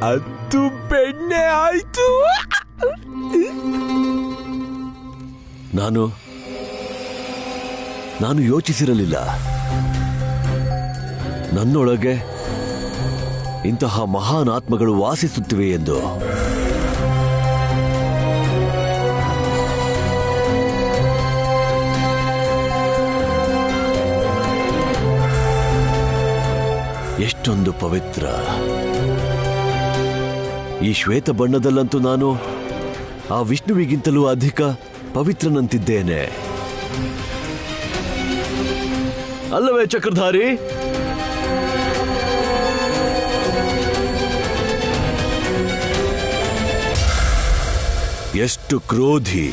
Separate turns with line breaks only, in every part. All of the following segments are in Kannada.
ಅದು ಬೆಣ್ಣೆ ಆಯ್ತು.
ನಾನು ಯೋಚಿಸಿರಲಿಲ್ಲ ನನ್ನೊಳಗೆ ಇಂತಹ ಮಹಾನ್ ಆತ್ಮಗಳು ವಾಸಿಸುತ್ತಿವೆ ಎಂದು. ಎಷ್ಟೊಂದು ಪವಿತ್ರ. ಈ ಶ್ವೇತ ಬಣ್ಣದಲ್ಲಂತೂ ನಾನು ಆ ವಿಷ್ಣುವಿಗಿಂತಲೂ ಅಧಿಕ ಪವಿತ್ರನಂತಿದ್ದೇನೆ, ಅಲ್ಲವೇ ಚಕ್ರಧಾರಿ? ಎಷ್ಟು ಕ್ರೋಧಿ!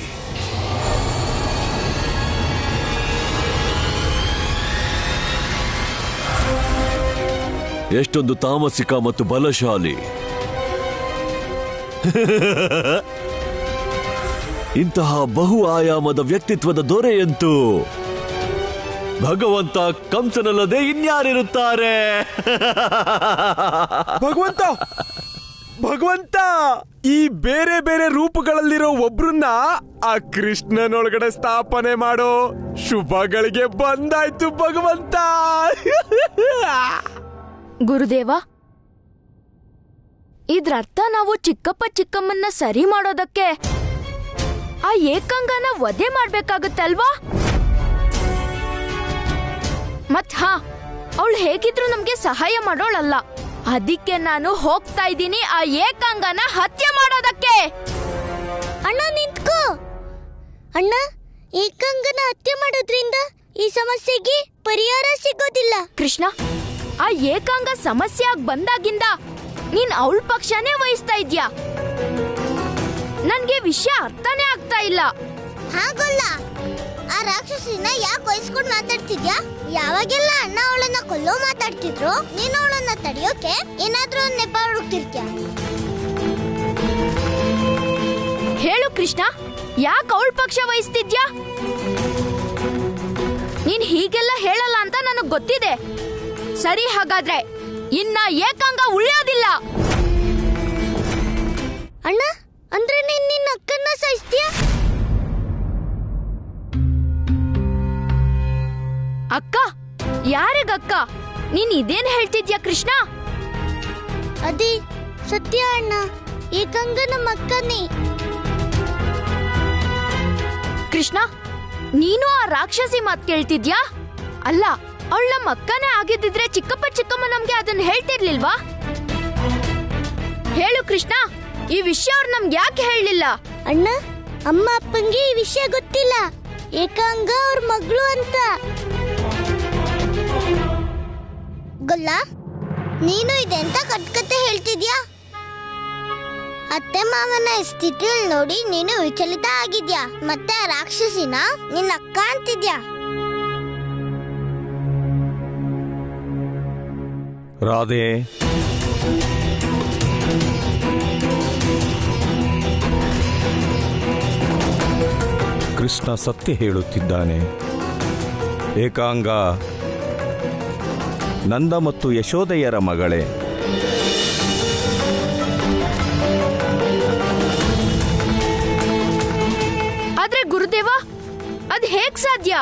ಎಷ್ಟೊಂದು ತಾಮಸಿಕ ಮತ್ತು ಬಲಶಾಲಿ! ಇಂತಹ ಬಹು ಆಯಾಮದ ವ್ಯಕ್ತಿತ್ವದ ದೊರೆಯಂತೂ ಭಗವಂತ ಕಂಸನಲ್ಲದೆ ಇನ್ಯಾರಿರುತ್ತಾರೆ?
ಭಗವಂತ ಈ ಬೇರೆ ಬೇರೆ ರೂಪಗಳಲ್ಲಿರೋ ಒಬ್ರನ್ನ ಆ ಕೃಷ್ಣನೊಳಗಡೆ ಸ್ಥಾಪನೆ ಮಾಡೋ ಶುಭಗಳಿಗೆ ಬಂದಾಯ್ತು ಭಗವಂತ.
ಗುರುದೇವ, ಇದ್ರರ್ಥ ನಾವು ಚಿಕ್ಕಪ್ಪ ಚಿಕ್ಕಮ್ಮನ್ನ ಸರಿ ಮಾಡೋದಕ್ಕೆ ಆ ಏಕಾಂಗನ ವಧೆ ಮಾಡ್ಬೇಕಾಗುತ್ತಲ್ವಾ? ಮತ್ ಅವಳು ಹೇಗಿದ್ರು ನಮ್ಗೆ ಸಹಾಯ ಮಾಡೋಳಲ್ಲ. ಅದಕ್ಕೆ ನಾನು ಹೋಗ್ತಾ ಇದ್ದೀನಿ ಆ ಏಕಾಂಗನ ಹತ್ಯೆ ಮಾಡೋದಕ್ಕೆ.
ಅಣ್ಣ ನಿಂತ್ಕೋ. ಅಣ್ಣ, ಏಕಾಂಗನ ಹತ್ಯೆ ಮಾಡೋದ್ರಿಂದ ಈ ಸಮಸ್ಯೆಗೆ ಪರಿಹಾರ ಸಿಗೋದಿಲ್ಲ.
ಕೃಷ್ಣ, ಆ ಏಕಾಂಗ ಸಮಸ್ಯೆ ಆಗಿ ಬಂದಾಗಿಂದ ನೀನ್ ಅವಳ ಪಕ್ಷನೇ ವಹಿಸ್ತಾ ಇದ್ಯಾ. ನನ್ಗೆ ವಿಷಯ ಅರ್ಥನೇ ಆಗ್ತಾ ಇಲ್ಲ.
ಹಾಗಲ್ಲ, ಆ ರಾಕ್ಷಸಿನ ಯಾಕೆ ವಹಿಸ್ಕೊಂಡು ಮಾತಾಡ್ತಿದ್ಯಾ? ಯಾವಾಗೆಲ್ಲ ಅಣ್ಣ ಅವಳನ್ನ ಕೊಲ್ಲೋ ಮಾತಾಡ್ತಿದ್ರು, ನೀನು ಅವಳನ್ನ ತಡೆಯೋಕೆ ಏನಾದ್ರೂ ಒಂದು ನೆಪ ಹುಡುಕ್ತಿರ್ತೀಯ.
ಹೇಳು ಕೃಷ್ಣ, ಯಾಕೆ ಅವಳ ಪಕ್ಷ ವಹಿಸ್ತಿದ್ಯಾ? ನೀನ್ ಹೀಗೆಲ್ಲ ಹೇಳಲ್ಲ ಅಂತ ನನಗ್ ಗೊತ್ತಿದೆ. ಸರಿ, ಹಾಗಾದ್ರೆ ಇನ್ನ ಏಕಾಂಗ ಉಳಿಯೋದಿಲ್ಲ.
ಅಣ್ಣ, ಅಂದ್ರೆ ನೀನ್ ನಿನ್ನ ಅಕ್ಕನ್ನ ಸಾಯಿಸ್ತೀಯ?
ಅಕ್ಕ? ಯಾರಿಗಕ್ಕ? ನೀನ್ ಇದೇನ್ ಹೇಳ್ತಿದ್ಯಾ ಕೃಷ್ಣ?
ಅದೇ ಸತ್ಯ ಅಣ್ಣ, ಏಕಾಂಗ ನಮ್ಮ ಅಕ್ಕನೇ.
ಕೃಷ್ಣ, ನೀನು ಆ ರಾಕ್ಷಸಿ ಮಾತ್ ಕೇಳ್ತಿದ್ಯಾ? ಅಲ್ಲ, ಅವಳ ನಮ್ಮ ಅಕ್ಕನೇ ಆಗಿದ್ದಿದ್ರೆ ಚಿಕ್ಕಪ್ಪ ಚಿಕ್ಕಮ್ಮ ನಮ್ಗೆ ಅದನ್ನ ಹೇಳ್ತಿರ್ಲಿಲ್ವಾ? ಹೇಳು ಕೃಷ್ಣ, ಈ ವಿಷಯ ಅವ್ರು ನಮ್ಗೆ ಯಾಕೆ ಹೇಳಲಿಲ್ಲ?
ಅಣ್ಣ, ಅಮ್ಮ ಅಪ್ಪಂಗೆ ಈ ವಿಷಯ ಗೊತ್ತಿಲ್ಲ. ಏಕಾಂಗ ಅವ್ರ ಮಗಳು ಅಂತ. ಗೊಲ್ಲ, ನೀನು ಇದೆಂತ ಕಟ್ಕತೆ ಹೇಳ್ತಿದ್ಯಾ? ಅತ್ತೆ ಮಾವನ ಸ್ಥಿತಿಯಲ್ಲಿ ನೋಡಿ ನೀನು ವಿಚಲಿತ ಆಗಿದ್ಯಾ. ಮತ್ತೆ ರಾಕ್ಷಸಿನ ನಿನ್ನ ಅಕ್ಕ ಅಂತಿದ್ಯಾ.
ರಾಧೆ, ಕೃಷ್ಣ ಸತ್ಯ ಹೇಳುತ್ತಿದ್ದಾನೆ. ಏಕಾಂಗ ನಂದ ಮತ್ತು ಯಶೋದೆಯರ ಮಗಳೇ.
ಆದ್ರೆ ಗುರುದೇವ, ಅದ್ ಹೇಗ್ ಸಾಧ್ಯ?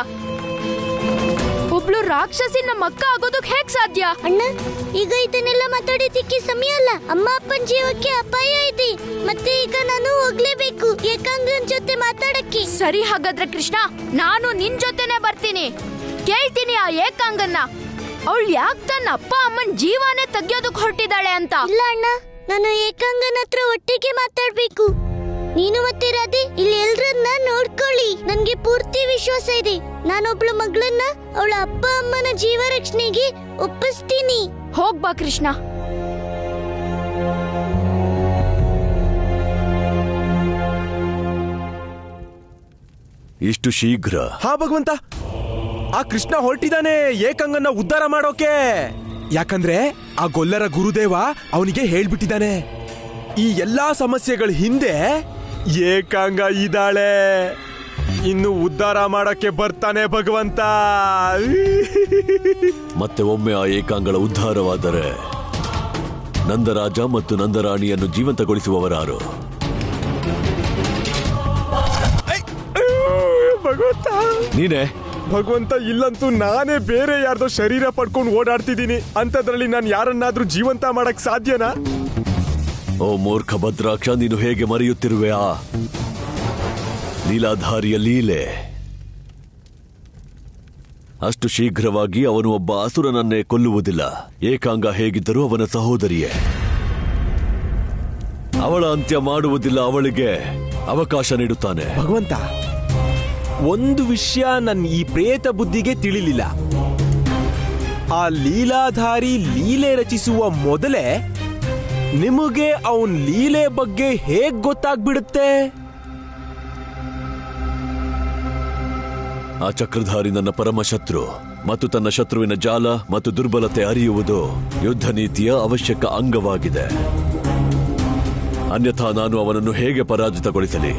ಒಬ್ಳು ರಾಕ್ಷಸಿ ನಮ್ಮ ಅಕ್ಕ ಆಗೋದಕ್ ಹೇಗ್ ಸಾಧ್ಯ?
ಅಣ್ಣ, ಈಗ ಇದನ್ನೆಲ್ಲ ಮಾತಾಡೋದಿಕ್ಕೆ ಸಮಯ ಅಲ್ಲ. ಅಮ್ಮ ಅಪ್ಪನ ಜೀವಕ್ಕೆ ಅಪಾಯ ಇದೆ. ಮತ್ತೆ ಈಗ ನಾನು ಹೋಗ್ಲೇಬೇಕು ಏಕಾಂಗನ್ ಜೊತೆ ಮಾತಾಡಕ್ಕೆ.
ಸರಿ, ಹಾಗಾದ್ರೆ ಕೃಷ್ಣ, ನಾನು ನಿನ್ ಜೊತೆನೆ ಬರ್ತೀನಿ. ಕೇಳ್ತೀನಿ ಆ ಏಕಾಂಗನ್ನ, ಅವಳು ಯಾಕೆ ತನ್ನ ಅಪ್ಪ ಅಮ್ಮನ್ ಜೀವನೇ ತೆಗಿಯೋದಕ್ ಹೊರಟಿದ್ದಾಳೆ ಅಂತ.
ಇಲ್ಲ ಅಣ್ಣ, ನಾನು ಏಕಾಂಗನ ಹತ್ರ ಒಟ್ಟಿಗೆ ಮಾತಾಡ್ಬೇಕು. ನೀನು ಮತ್ತೆ ರಾಧೆ ಇಲ್ಲಿ ಎಲ್ರನ್ನ ನೋಡ್ಕೊಳ್ಳಿ. ನನ್ಗೆ ಪೂರ್ತಿ ವಿಶ್ವಾಸ ಇದೆ. ನಾನೊಬ್ಳು ಮಗಳನ್ನ ಅವಳ ಅಪ್ಪ ಅಮ್ಮನ ಜೀವ ರಕ್ಷಣೆಗೆ ಒಪ್ಪಿಸ್ತೀನಿ.
ಹೋಗ್ಬಾ ಕೃಷ್ಣ.
ಇಷ್ಟು ಶೀಘ್ರ?
ಹಾ ಭಗವಂತ, ಆ ಕೃಷ್ಣ ಹೊರಟಿದ್ದಾನೆ ಏಕಾಂಗನ್ನ ಉದ್ಧಾರ ಮಾಡೋಕೆ. ಯಾಕಂದ್ರೆ ಆ ಗೊಲ್ಲರ ಗುರುದೇವ ಅವನಿಗೆ ಹೇಳ್ಬಿಟ್ಟಿದ್ದಾನೆ, ಈ ಎಲ್ಲಾ ಸಮಸ್ಯೆಗಳ ಹಿಂದೆ ಏಕಾಂಗ ಇದ್ದಾಳೆ. ಇನ್ನು ಉದ್ಧಾರ ಮಾಡಕ್ಕೆ ಬರ್ತಾನೆ ಭಗವಂತ.
ಮತ್ತೆ ಒಮ್ಮೆ ಆ ಏಕಾಂಗಳ ಉದ್ಧಾರವಾದರೆ ನಂದರಾಜ ಮತ್ತು ನಂದರಾಣಿಯನ್ನು ಜೀವಂತಗೊಳಿಸುವವರಾರು?
ಭಗವಂತ,
ನೀನೇ.
ಭಗವಂತ, ಇಲ್ಲಂತೂ ನಾನೇ ಬೇರೆ ಯಾರ್ದೋ ಶರೀರ ಪಡ್ಕೊಂಡು ಓಡಾಡ್ತಿದ್ದೀನಿ. ಅಂತದ್ರಲ್ಲಿ ನಾನು ಯಾರನ್ನಾದ್ರೂ ಜೀವಂತ ಮಾಡಕ್ ಸಾಧ್ಯನಾ?
ಓ ಮೂರ್ಖ ಭದ್ರಾಕ್ಷ, ನೀನು ಹೇಗೆ ಮರೆಯುತ್ತಿರುವೆ ಆ ಲೀಲಾಧಾರಿಯ ಲೀಲೆ? ಅಷ್ಟು ಶೀಘ್ರವಾಗಿ ಅವನು ಒಬ್ಬ ಅಸುರನನ್ನೇ ಕೊಲ್ಲುವುದಿಲ್ಲ. ಏಕಾಂಗ ಹೇಗಿದ್ದರೂ ಅವನ ಸಹೋದರಿಯೇ. ಅವಳ ಅಂತ್ಯ ಮಾಡುವುದಿಲ್ಲ, ಅವಳಿಗೆ ಅವಕಾಶ ನೀಡುತ್ತಾನೆ.
ಭಗವಂತ, ಒಂದು ವಿಷಯ ನನ್ನ ಈ ಪ್ರೇತ ಬುದ್ಧಿಗೆ ತಿಳಿಲಿಲ್ಲ. ಆ ಲೀಲಾಧಾರಿ ಲೀಲೆ ರಚಿಸುವ ಮೊದಲೇ ನಿಮಗೆ ಅವನ್ ಲೀಲೆ ಬಗ್ಗೆ ಹೇಗ್ ಗೊತ್ತಾಗ್ಬಿಡುತ್ತೆ?
ಆ ಚಕ್ರಧಾರಿ ನನ್ನ ಪರಮ ಶತ್ರು ಮತ್ತು ತನ್ನ ಶತ್ರುವಿನ ಜಾಲ ಮತ್ತು ದುರ್ಬಲತೆ ಅರಿಯುವುದು ಯುದ್ಧ ನೀತಿಯ ಅವಶ್ಯಕ ಅಂಗವಾಗಿದೆ. ಅನ್ಯಥಾ ನಾನು ಅವನನ್ನು ಹೇಗೆ ಪರಾಜಿತಗೊಳಿಸಲಿ?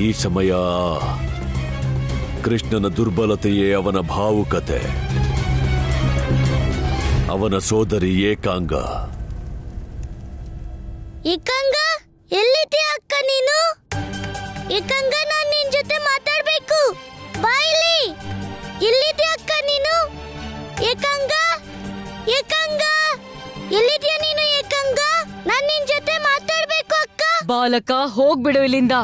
ಈ ಸಮಯ ಕೃಷ್ಣನ ದುರ್ಬಲತೆಯೇ ಅವನ ಭಾವುಕತೆ. ಅವನ ಸೋದರಿ ಏಕಾಂಗ.
ಏಕಾಂಗ, ಎಲ್ಲಿದ್ಯಾ ಅಕ್ಕ ನೀನು? ಏಕಾಂಗ, ನಾನ್ ನಿನ್ ಜೊತೆ ಮಾತಾಡ್ಬೇಕು. ಬಾ ಇಲ್ಲಿ. ಎಲ್ಲಿದ್ಯಾ ಅಕ್ಕ ನೀನು? ಏಕಾಂಗ, ಏಕಾಂಗ, ಎಲ್ಲಿದ್ಯಾ ನೀನು? ಏಕಾಂಗ, ನಾನ್ ನಿನ್ ಜೊತೆ ಮಾತಾಡ್ಬೇಕು ಅಕ್ಕ.
ಬಾಲಕ, ಹೋಗ್ಬಿಡು ಇಲ್ಲಿಂದ.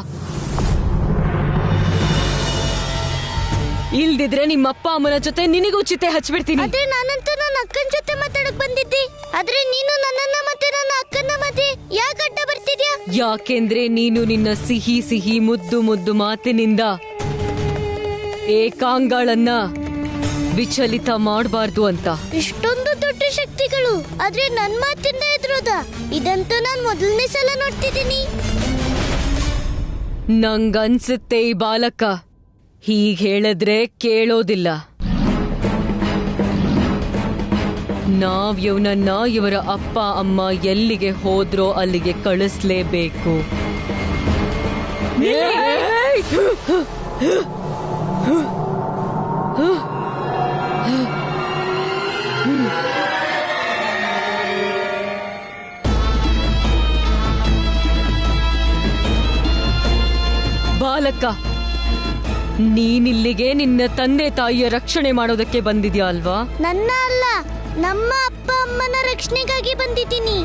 ಇಲ್ದಿದ್ರೆ ನಿಮ್ಮಪ್ಪ ಅಮ್ಮನ ಜೊತೆ ನಿನಗೂ ಚಿತೆ ಹಚ್ಬಿಡ್ತೀನಿ.
ಆದ್ರೆ ನಾನಂತೂ ನನ್ನ ಅಕ್ಕನ ಜೊತೆ ಮಾತಾಡಕ್ ಬಂದಿದ್ದೆ. ಆದ್ರೆ ನೀನು ನನ್ನನ್ನ ಮತ್ತೆ ನನ್ನ ಅಕ್ಕನ ಮಧ್ಯೆ ಯಾಕೆ ಅಡ್ಡ ಬರ್ತಿದ್ಯಾ?
ಯಾಕೆಂದ್ರೆ ನೀನು ನಿನ್ನ ಸಿಹಿ ಸಿಹಿ ಮುದ್ದು ಮುದ್ದು ಮಾತಿನಿಂದ ಏಕಾಂಗಳನ್ನ ವಿಚಲಿತ ಮಾಡಬಾರ್ದು ಅಂತ.
ಇಷ್ಟೊಂದು ದೊಡ್ಡ ಶಕ್ತಿಗಳು ಆದ್ರೆ ನನ್ ಮಾತಿಂದ ಎದುರೋದ? ಇದಂತೂ ನಾನ್ ಮೊದಲನೇ ಸಲ ನೋಡ್ತಿದ್ದೀನಿ.
ನಂಗನ್ಸುತ್ತೆ ಈ ಬಾಲಕ ಹೀಗ್ ಹೇಳಿದ್ರೆ ಕೇಳೋದಿಲ್ಲ. ನಾವ್ ಇವನನ್ನ ಇವರ ಅಪ್ಪ ಅಮ್ಮ ಎಲ್ಲಿಗೆ ಹೋದ್ರೋ ಅಲ್ಲಿಗೆ ಕಳಿಸ್ಲೇಬೇಕು. ಬಾಲಕ, ನೀನಿಲ್ಲಿಗೆ ನಿನ್ನ ತಂದೆ ತಾಯಿಯ ರಕ್ಷಣೆ ಮಾಡೋದಕ್ಕೆ ಬಂದಿದ್ಯಾ ಅಲ್ವಾ?
ನನ್ನ ಅಲ್ಲ, ನಮ್ಮ ಅಪ್ಪ ಅಮ್ಮನ ರಕ್ಷಣೆಗಾಗಿ ಬಂದಿದ್ದೀನಿ.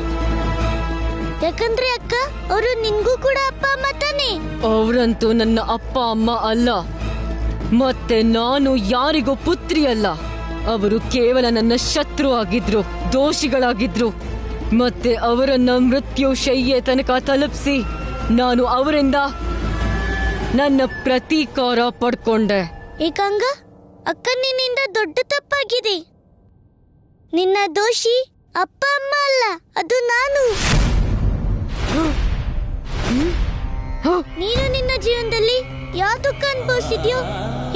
ಯಾಕಂದ್ರೆ ಅಕ್ಕ, ಅವರು ನಿನ್ಗೂ ಕೂಡ ಅಪ್ಪ ಅಮ್ಮ ತಾನೆ.
ಅವರಂತೂ ನನ್ನ ಅಪ್ಪ ಅಮ್ಮ ಅಲ್ಲ, ಮತ್ತೆ ನಾನು ಯಾರಿಗೂ ಪುತ್ರಿ ಅಲ್ಲ. ಅವರು ಕೇವಲ ನನ್ನ ಶತ್ರು ಆಗಿದ್ರು, ದೋಷಿಗಳಾಗಿದ್ರು. ಮತ್ತೆ ಅವರನ್ನ ಮೃತ್ಯು ಶಯ್ಯೆ ತನಕ ತಲುಪಿಸಿ ನಾನು ಅವರಿಂದ ನನ್ನ ಪ್ರತೀಕಾರ ಪಡ್ಕೊಂಡೆ.
ಏಕಾಂಗ, ಅಕ್ಕ, ನಿನ್ನಿಂದ ದೊಡ್ಡ ತಪ್ಪಾಗಿದೆ. ನಿನ್ನ ದೋಷಿ ಅಪ್ಪ ಅಮ್ಮ ಅಲ್ಲ, ಅದು ನಾನು. ನೀನು ನಿನ್ನ ಜೀವನದಲ್ಲಿ ಯಾವ ದುಃಖ ಅನುಭವಿಸಿದ್ಯೋ,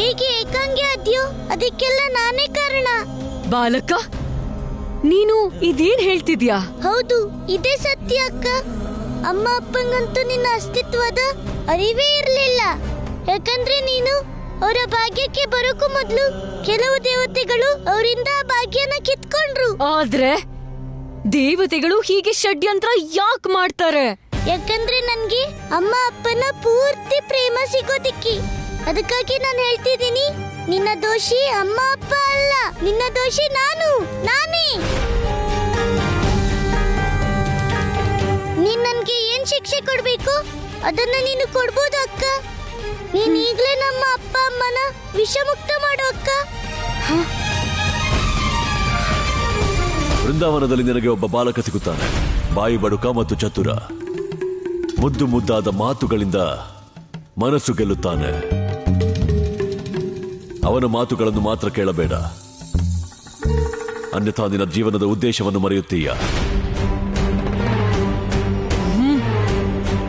ಹೇಗೆ ಏಕಾಂಗಿ ಆದ್ಯೋ, ಅದಕ್ಕೆಲ್ಲ ನಾನೇ ಕಾರಣ.
ಬಾಲಕ, ನೀನು ಇದೇನ್ ಹೇಳ್ತಿದ್ಯಾ?
ಹೌದು, ಇದೇ ಸತ್ಯ ಅಕ್ಕ. ಅಮ್ಮ ಅಪ್ಪಂಗಂತೂ ನಿನ್ನ ಅಸ್ತಿತ್ವದ ಅರಿವೇ ಇರಲಿಲ್ಲ. ಯಾಕಂದ್ರೆ ನೀನು ಅವರ ಭಾಗ್ಯಕ್ಕೆ ಬರೋಕು ಮೊದಲು ಕೆಲವು ದೇವತೆಗಳು ಅವರಿಂದ ಆ ಭಾಗ್ಯನ ಕಿತ್ಕೊಂಡ್ರು.
ಆದ್ರೆ ದೇವತೆಗಳು ಹೀಗೆ ಷಡ್ಯಂತ್ರ ಯಾಕೆ ಮಾಡ್ತಾರೆ?
ಯಾಕಂದ್ರೆ ನನ್ಗೆ ಅಮ್ಮ ಅಪ್ಪನ ಪೂರ್ತಿ ಪ್ರೇಮ ಸಿಗೋದಿಕ್ಕೆ. ಅದಕ್ಕಾಗಿ ನಾನು ಹೇಳ್ತಿದ್ದೀನಿ, ನಿನ್ನ ದೋಷಿ ಅಮ್ಮ ಅಪ್ಪ ಅಲ್ಲ, ನಿನ್ನ ದೋಷಿ ನಾನೇ. ನೀನ್ ನನ್ಗೆ ಏನ್ ಶಿಕ್ಷೆ ಕೊಡ್ಬೇಕು ಅದನ್ನ ನೀನು ಕೊಡ್ಬೋದು ಅಕ್ಕ. ನೀನ್ ಈಗ್ಲೇ ನಮ್ಮ ಅಪ್ಪ ಅಮ್ಮನ ವಿಷಮುಕ್ತ ಮಾಡು ಅಕ್ಕ.
ವೃಂದಾವನದಲ್ಲಿ ನಿನಗೆ ಒಬ್ಬ ಬಾಲಕ ಸಿಗುತ್ತಾನೆ. ಬಾಯಿ ಬಡುಕ ಮತ್ತು ಚತುರ. ಮುದ್ದು ಮುದ್ದಾದ ಮಾತುಗಳಿಂದ ಮನಸ್ಸು ಗೆಲ್ಲುತ್ತಾನೆ. ಅವನ ಮಾತುಗಳನ್ನು ಮಾತ್ರ ಕೇಳಬೇಡ, ಅನ್ಯಥಾ ನಿನ್ನ ಜೀವನದ ಉದ್ದೇಶವನ್ನು ಮರೆಯುತ್ತೀಯ.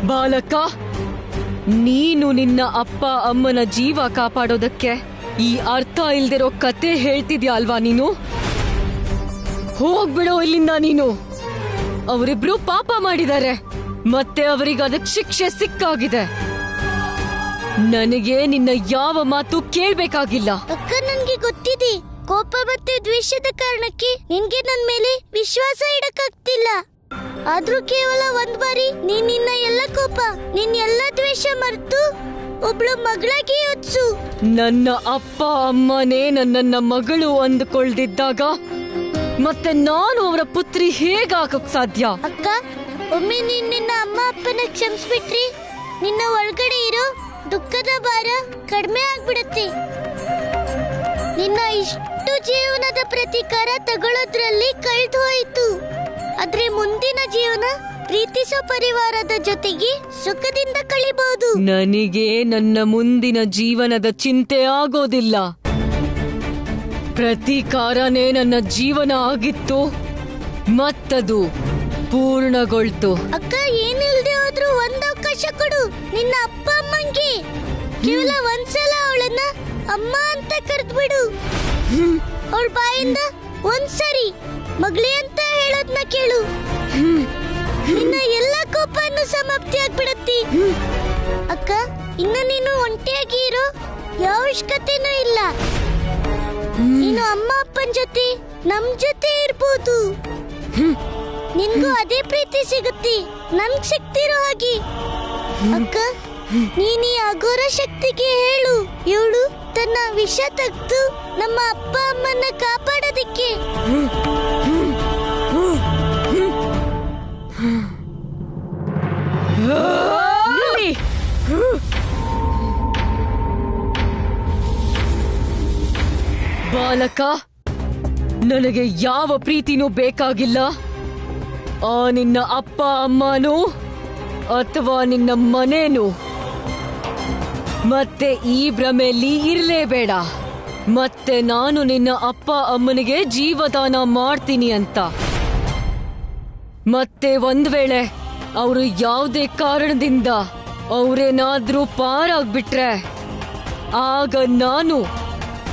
ಬಾಲಕ, ನೀನು ನಿನ್ನ ಅಪ್ಪ ಅಮ್ಮನ ಜೀವ ಕಾಪಾಡೋದಕ್ಕೆ ಈ ಅರ್ಥ ಇಲ್ದಿರೋ ಕತೆ ಹೇಳ್ತಿದ್ಯಾ ಅಲ್ವಾ ನೀನು? ಹೋಗ್ಬಿಡೋ ಇಲ್ಲಿಂದ ನೀನು. ಅವರಿಬ್ರು ಪಾಪ ಮಾಡಿದ್ದಾರೆ, ಮತ್ತೆ ಅವರಿಗೆ ಅದಕ್ಕೆ ಶಿಕ್ಷೆ ಸಿಕ್ಕಾಗಿದೆ. ನನಗೆ ನಿನ್ನ ಯಾವ ಮಾತು ಕೇಳ್ಬೇಕಾಗಿಲ್ಲ.
ಅಕ್ಕ, ನನ್ಗೆ ಗೊತ್ತಿದೆ, ಕೋಪ ಮತ್ತೆ ದ್ವೇಷದ ಕಾರಣಕ್ಕೆ ನಿನ್ಗೆ ನನ್ ಮೇಲೆ ವಿಶ್ವಾಸ ಇಡಕ್ಕಾಗ್ತಿಲ್ಲ. ಆದ್ರೂ ಕೇವಲ ಒಂದ್ ಬಾರಿ ನೀನ್ ನಿನ್ನ ಎಲ್ಲ ಕೋಪ, ನಿನ್ ಎಲ್ಲ ದ್ವೇಷ ಮರೆತು ಒಬ್ಳು ಮಗಳಾಗಿ ಯೋಚಿಸು.
ನನ್ನ ಅಪ್ಪ ಅಮ್ಮನೇ ನನ್ನನ್ನ ಮಗಳು ಅಂದುಕೊಳ್ದಿದ್ದಾಗ ಮತ್ತೆ ನಾನು ಅವರ ಪುತ್ರಿ ಹೇಗಾಗಕ್ ಸಾಧ್ಯ?
ಅಕ್ಕ, ಒಮ್ಮೆ ನೀನ್ ನಿನ್ನ ಅಮ್ಮ ಅಪ್ಪನ ಕ್ಷಮಿಸ್ಬಿಟ್ರಿ ನಿನ್ನ ಒಳಗಡೆ ಇರೋ ದುಃಖದ ಭಾರ ಕಡಿಮೆ ಆಗ್ಬಿಡುತ್ತೆ. ನಿನ್ನ ಇಷ್ಟು ಜೀವನದ ಪ್ರತೀಕಾರ ತಗೊಳ್ಳೋದ್ರಲ್ಲಿ ಕಳೆದು ಹೋಯ್ತು. ಆದ್ರೆ ಮುಂದಿನ ಜೀವನ ಪ್ರೀತಿಸೋ ಪರಿವಾರದ ಜೊತೆಗೆ ಸುಖದಿಂದ ಕಳಿಬಹುದು.
ನನಗೆ ನನ್ನ ಮುಂದಿನ ಜೀವನದ ಚಿಂತೆ ಆಗೋದಿಲ್ಲ. ಪ್ರತೀಕಾರನೇ ನನ್ನ ಜೀವನ ಆಗಿತ್ತು, ಮತ್ತದು ಪೂರ್ಣಗೊಳ್ತು.
ಅಕ್ಕ, ಏನಿಲ್ದೆ ಹೋದ್ರೂ ಒಂದ್ ಅವಕಾಶ ಕೊಡು ನಿನ್ನ ಅಪ್ಪ ಅಮ್ಮಂಗೆ. ಕೇವಲ ಒಂದ್ಸಲ ಅವಳನ್ನ ಅಮ್ಮ ಅಂತ ಕರೆದ್ಬಿಡು. ಅವಳ ಬಾಯಿಂದ ಒಂದ್ಸರಿ ಮಗಳೇ ಅಂತ ಹೇಳೋದ್ನ ಕೇಳು. ನಿನ್ನ ಎಲ್ಲ ಕೋಪನು ಸಮಾಪ್ತಿ ಆಗ್ಬಿಡತ್ತಿ. ಅಕ್ಕ, ಇನ್ನು ನೀನು ಒಂಟಿಯಾಗಿ ಇರೋ ಯಾವ ಅವಶ್ಯಕತೆನೂ ಇಲ್ಲ. ನೀನು ಅಮ್ಮ ಅಪ್ಪನ ಜೊತೆ ನಮ್ ಜೊತೆ ಇರ್ಬೋದು. ನಿನ್ಗೂ ಅದೇ ಪ್ರೀತಿ ಸಿಗುತ್ತೆ ನನ್ಗ್ ಸಿಗ್ತಿರೋ ಹಾಗೆ. ಅಕ್ಕ, ನೀನೀ ಅಘೋರ ಶಕ್ತಿಗೆ ಹೇಳು, ಇವಳು ತನ್ನ ವಿಷ ತೆಗೆದು ನಮ್ಮ ಅಪ್ಪ ಅಮ್ಮನ್ನ ಕಾಪಾಡೋದಿಕ್ಕೆ.
ಬಾಲಕ, ನನಗೆ ಯಾವ ಪ್ರೀತಿನೂ ಬೇಕಾಗಿಲ್ಲ. ಆ ನಿನ್ನ ಅಪ್ಪ ಅಮ್ಮನೂ ಅಥವಾ ನಿನ್ನ ಮನೇನು ಮತ್ತೆ ಈ ಭ್ರಮೆಯಲ್ಲಿ ಇರ್ಲೇಬೇಡ. ಮತ್ತೆ ನಾನು ನಿನ್ನ ಅಪ್ಪ ಅಮ್ಮನಿಗೆ ಜೀವದಾನ ಮಾಡ್ತೀನಿ ಅಂತ. ಮತ್ತೆ ಒಂದ್ ವೇಳೆ ಅವರು ಯಾವುದೇ ಕಾರಣದಿಂದ ಅವರೇನಾದ್ರೂ ಪಾರಾಗ್ಬಿಟ್ರೆ ಆಗ ನಾನು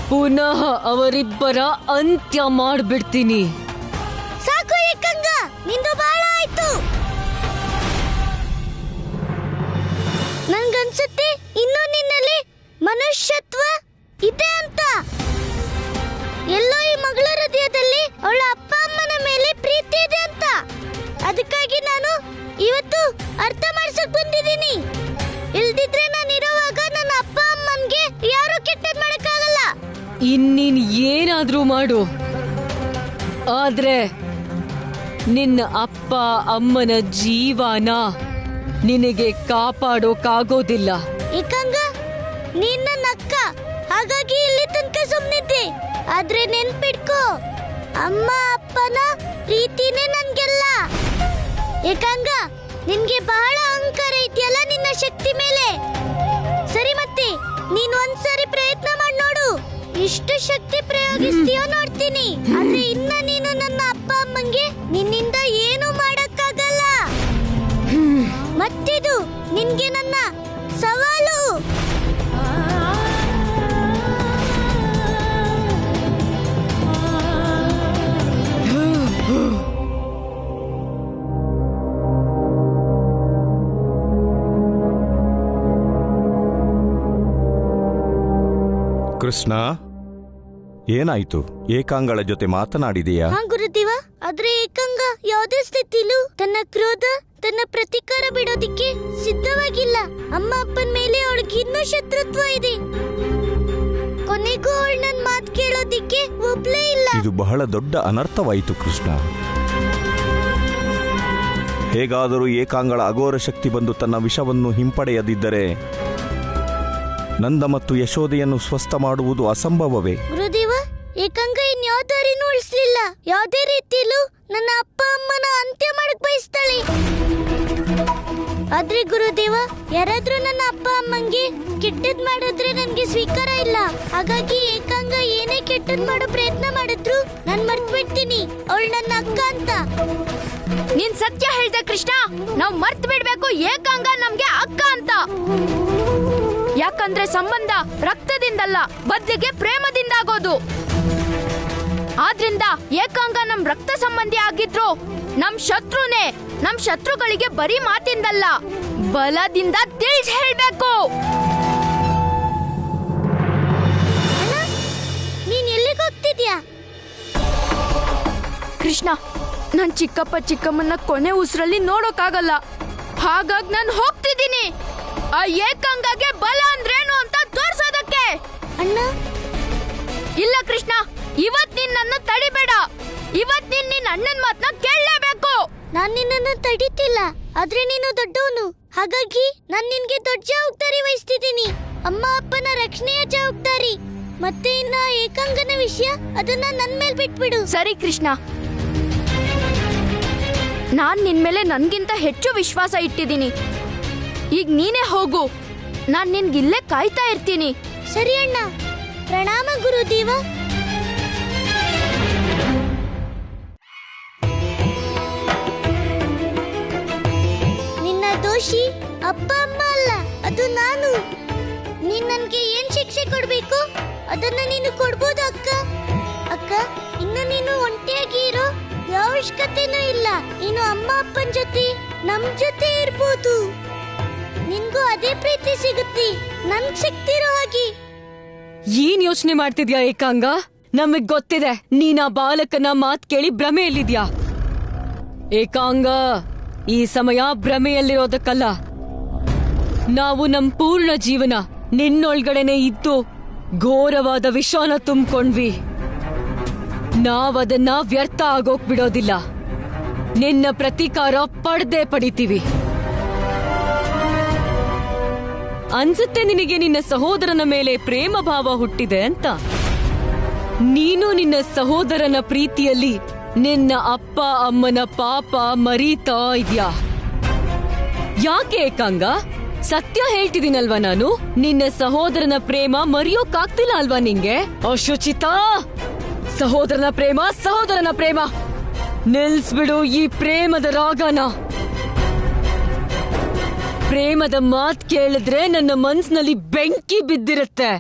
ಪುನಃ ಅವರಿಬ್ಬರ ಅಂತ್ಯ ಮಾಡ್ಬಿಡ್ತೀನಿ.
ಸಾಕು ಏಕಂಗ, ನಿಂದು ಬಹಳ ಆಯ್ತು. ನನ್ಗನ್ಸುತ್ತೆ ಇನ್ನು ನಿನ್ನಲ್ಲಿ ಮನುಷ್ಯತ್ವ ಇದೆ ಅಂತ. ಎಲ್ಲೋ ಈ ಮಗಳ ಹೃದಯದಲ್ಲಿ ಅವಳ ಅಪ್ಪ ಅಮ್ಮನ ಮೇಲೆ ಪ್ರೀತಿ ಇದೆ ಅಂತ. ಅದಕ್ಕಾಗಿ ನಾನು ಇವತ್ತು ಅರ್ಥ ಮಾಡ್ಸಕ್ ಬಂದಿದ್ದೀನಿ. ಇಲ್ದಿದ್ರೆ ನಾನು ಇರುವಾಗ ನನ್ನ ಅಪ್ಪ ಅಮ್ಮನ್ಗೆ ಯಾರು ಕೆಟ್ಟದ್ ಮಾಡಕ್ಕಾಗಲ್ಲ.
ಇನ್ನೀನ್ ಏನಾದ್ರೂ ಮಾಡು, ಆದ್ರೆ ನಿನ್ನ ಅಪ್ಪ ಅಮ್ಮನ ಜೀವನ ನಿನಗೆ ಕಾಪಾಡೋಕಾಗೋದಿಲ್ಲ.
ಏಕಂಗ, ನೀನ್ ನನ್ನ ಅಕ್ಕ, ಹಾಗಾಗಿ ಇಲ್ಲಿ ತನಕ ಸುಮ್ನಿದ್ದೆ. ಆದ್ರೆ ನೆನ್ಪಿಟ್ಕೋ, ಅಮ್ಮ ಅಪ್ಪನ ಪ್ರೀತಿನೇ ನನ್ಗೆಲ್ಲ. ಏಕಂಗ, ನಿನ್ಗೆ ಬಹಳ ಅಹಂಕಾರ ಇದೆಯಲ್ಲ ನಿನ್ನ ಶಕ್ತಿ ಮೇಲೆ. ಸರಿ, ಮತ್ತೆ ನೀನ್ ಒಂದ್ಸರಿ ಪ್ರಯತ್ನ ಮಾಡಿ ನೋಡು, ಎಷ್ಟು ಶಕ್ತಿ ಪ್ರಯೋಗಿಸ್ತೀಯೋ ನೋಡ್ತೀನಿ. ಆದ್ರೆ ಇನ್ನ ನೀನು ನನ್ನ ಅಪ್ಪ ಅಮ್ಮಂಗೆ ನಿನ್ನಿಂದ ಏನು ಮಾಡಕ್ಕಾಗಲ್ಲ. ಮತ್ತಿದು ನಿನ್ಗೆ ನನ್ನ ಸವಾಲು.
ಕೃಷ್ಣ, ಏನಾಯ್ತು? ಏಕಾಂಗಳ ಜೊತೆ ಮಾತನಾಡಿದೆಯಾ?
ಹಾ ಗುರುದೇವ, ಆದ್ರೆ ಏಕಾಂಗ ಯಾವುದೇ ಸ್ಥಿತಿಲೂ ತನ್ನ ಕ್ರೋಧ, ತನ್ನ ಪ್ರತೀಕಾರ ಬಿಡೋದಿಕ್ಕೆ ಸಿದ್ಧವಾಗಿಲ್ಲ. ಅಮ್ಮ ಅಪ್ಪನ ಮೇಲೆ ಅವಳಿಗೆ ಇನ್ನೂ ಶತ್ರುತ್ವ ಇದೆ. ಕೊನೆಗೂ ಅವಳು ನನ್ನ ಮಾತು ಕೇಳೋದಿಕ್ಕೆ ಒಬ್ಲೇ ಇಲ್ಲ.
ಇದು ಬಹಳ ದೊಡ್ಡ ಅನರ್ಥವಾಯಿತು ಕೃಷ್ಣ. ಹೇಗಾದರೂ ಏಕಾಂಗಳ ಅಘೋರ ಶಕ್ತಿ ಬಂದು ತನ್ನ ವಿಷವನ್ನು ಹಿಂಪಡೆಯದಿದ್ದರೆ ನಂದ ಮತ್ತು ಯಶೋದೆಯನ್ನು ಸ್ವಸ್ಥ ಮಾಡುವುದು ಅಸಂಭವವೇ?
ಗುರುದೇವ, ಏಕಾಂಗ ಇನ್ಯಾವ ದಾರಿನೂ ಉಳಿಸ್ಲಿಲ್ಲ. ಯಾವುದೇ ರೀತಿಯಲ್ಲೂ ನನ್ನ ಅಪ್ಪ ಅಮ್ಮನ ಅಂತ್ಯ ಮಾಡಕ್ ಬಯಸ್ತಾಳೆ. ಆದ್ರೆ ಗುರುದೇವ, ಯಾರಾದ್ರೂ ನನ್ನ ಅಪ್ಪ ಅಮ್ಮಂಗೆ ಕೆಟ್ಟದ್ ಮಾಡಿದ್ರೆ ನನ್ಗೆ ಸ್ವೀಕಾರ ಇಲ್ಲ. ಹಾಗಾಗಿ ಏಕಾಂಗ ಏನೇ ಕೆಟ್ಟದ್ ಮಾಡೋ ಪ್ರಯತ್ನ ಮಾಡಿದ್ರು ನಾನ್ ಮರ್ತ್ ಬಿಡ್ತೀನಿ ಅವಳು ನನ್ನ ಅಕ್ಕ ಅಂತ.
ನೀನ್ ಸತ್ಯ ಹೇಳ್ದೆ ಕೃಷ್ಣ, ನಾವ್ ಮರ್ತ್ ಬಿಡ್ಬೇಕು ಏಕಾಂಗ ನಮ್ಗೆ ಅಕ್ಕ ಅಂತ. ಯಾಕಂದ್ರೆ ಸಂಬಂಧ ರಕ್ತದಿಂದಲ್ಲ, ಬದಲಿಗೆ ಪ್ರೇಮದಿಂದ ಆಗೋದು. ಆದ್ರಿಂದ ಏಕಾಂಗ ನಮ್ ರಕ್ತ ಸಂಬಂಧಿ ಆಗಿದ್ರು ನಮ್ ಶತ್ರುನೇ. ನಮ್ ಶತ್ರುಗಳಿಗೆ ಬರೀ ಮಾತಿಂದಲ್ಲ, ಬಲದಿಂದ ತಿಳಿಸಿ ಹೇಳ್ಬೇಕು.
ನೀನ್ ಎಲ್ಲಿಗೆ ಹೋಗ್ತಿದ್ಯಾ?
ಕೃಷ್ಣ, ನಾನ್ ಚಿಕ್ಕಪ್ಪ ಚಿಕ್ಕಮ್ಮನ ಕೊನೆ ಉಸಿರಲ್ಲಿ ನೋಡೋಕ್ಕಾಗಲ್ಲ. ಹಾಗಾಗಿ ನಾನು ಹೋಗ್ತಿದ್ದೀನಿ ಆ ಏಕಾಂಗಗೆ ಬಲ ಅಂದ್ರೇನು ಅಂತ ತೋರ್ಸೋದಕ್ಕೆ.
ಅಣ್ಣ,
ಇಲ್ಲ ಕೃಷ್ಣ, ಇವತ್ ನೀನ್ ನನ್ನ ತಡಿಬೇಡ. ಇವತ್ ನೀನ್ ನಿನ್ನ ಅಣ್ಣನ ಮಾತನ್ನ ಕೇಳಲೇಬೇಕು.
ನಾನ್ ನಿನ್ನನ್ನು ತಡೀತಿಲ್ಲ, ಆದ್ರೆ ನೀನು ದೊಡ್ಡವನು. ಹಾಗಾಗಿ ನಾನ್ ನಿನ್ಗೆ ದೊಡ್ಡ ಜವಾಬ್ದಾರಿ ವಹಿಸ್ತಿದ್ದೀನಿ. ಅಮ್ಮ ಅಪ್ಪನ ರಕ್ಷಣೆಯ ಜವಾಬ್ದಾರಿ. ಮತ್ತೆ ಇನ್ನ ಏಕಾಂಗನ ವಿಷಯ, ಅದನ್ನ ನನ್ ಮೇಲೆ ಬಿಟ್ಬಿಡು.
ಸರಿ ಕೃಷ್ಣ, ನಾನ್ ನಿನ್ ಮೇಲೆ ನನ್ಗಿಂತ ಹೆಚ್ಚು ವಿಶ್ವಾಸ ಇಟ್ಟಿದ್ದೀನಿ. ಈಗ ನೀನೇ ಹೋಗು, ನಾನ್ ನಿನ್ಗಿಲ್ಲೇ ಕಾಯ್ತಾ ಇರ್ತೀನಿ.
ಸರಿ ಅಣ್ಣ, ಪ್ರಣಾಮ ಗುರುದೇವ. ನಿನ್ನ ದೋಷಿ ಅಪ್ಪ ಅಮ್ಮ ಅಲ್ಲ, ಅದು ನಾನು. ನೀನ್ ನನ್ಗೆ ಏನ್ ಶಿಕ್ಷೆ ಕೊಡ್ಬೇಕು ಅದನ್ನ ನೀನು ಕೊಡ್ಬೋದು ಅಕ್ಕ. ಅಕ್ಕ, ಇನ್ನು ನೀನು ಒಂಟಿಯಾಗಿ ಇರೋ ಯಾವ ಅವಶ್ಯಕತೆನೂ ಇಲ್ಲ. ನೀನು ಅಮ್ಮ ಅಪ್ಪನ ಜೊತೆ ನಮ್ ಜೊತೆ ಇರ್ಬೋದು. ನಿನ್ಗೂ ಅದೇ ಪ್ರೀತಿ ಸಿಗುತ್ತೆ, ನನ್ಗ್ ಸಿಗ್ತಿರೋ ಹಾಗೆ.
ಏನ್ ಯೋಚನೆ ಮಾಡ್ತಿದ್ಯಾ ಏಕಾಂಗ? ನಮಗ್ ಗೊತ್ತಿದೆ ನೀನ್ ಆ ಬಾಲಕನ ಮಾತ್ ಕೇಳಿ ಭ್ರಮೆಯಲ್ಲಿದ್ಯಾ. ಏಕಾಂಗ, ಈ ಸಮಯ ಭ್ರಮೆಯಲ್ಲಿರೋದಕ್ಕಲ್ಲ. ನಾವು ನಮ್ ಪೂರ್ಣ ಜೀವನ ನಿನ್ನೊಳಗಡೆನೆ ಇದ್ದು ಘೋರವಾದ ವಿಷಾನ ತುಂಬ್ಕೊಂಡ್ವಿ. ನಾವದನ್ನ ವ್ಯರ್ಥ ಆಗೋಕ್ ಬಿಡೋದಿಲ್ಲ. ನಿನ್ನ ಪ್ರತೀಕಾರ ಪಡ್ದೇ ಪಡಿತೀವಿ. ಅನ್ಸುತ್ತೆ ನಿನಗೆ ನಿನ್ನ ಸಹೋದರನ ಮೇಲೆ ಪ್ರೇಮ ಭಾವ ಹುಟ್ಟಿದೆ ಅಂತ. ನೀನು ನಿನ್ನ ಸಹೋದರನ ಪ್ರೀತಿಯಲ್ಲಿ ನಿನ್ನ ಅಪ್ಪ ಅಮ್ಮನ ಪಾಪ ಮರೀತಾ ಇದ್ಯಾ. ಯಾಕೆ ಏಕಾಂಗ? ಸತ್ಯ ಹೇಳ್ತಿದ್ದೀನಲ್ವಾ ನಾನು. ನಿನ್ನ ಸಹೋದರನ ಪ್ರೇಮ ಮರೆಯೋಕಾಗ್ತಿಲ್ಲ ಅಲ್ವಾ ನಿಂಗೆ? ಅಶುಚಿತ, ಸಹೋದರನ ಪ್ರೇಮ ಸಹೋದರನ ಪ್ರೇಮ. ನಿಲ್ಸ್ಬಿಡು ಈ ಪ್ರೇಮದ ರಾಗನ. ಪ್ರೇಮದ ಮಾತ್ ಕೇಳಿದ್ರೆ ನನ್ನ ಮನ್ಸಿನಲ್ಲಿ ಬೆಂಕಿ ಬಿದ್ದಿರುತ್ತೆ.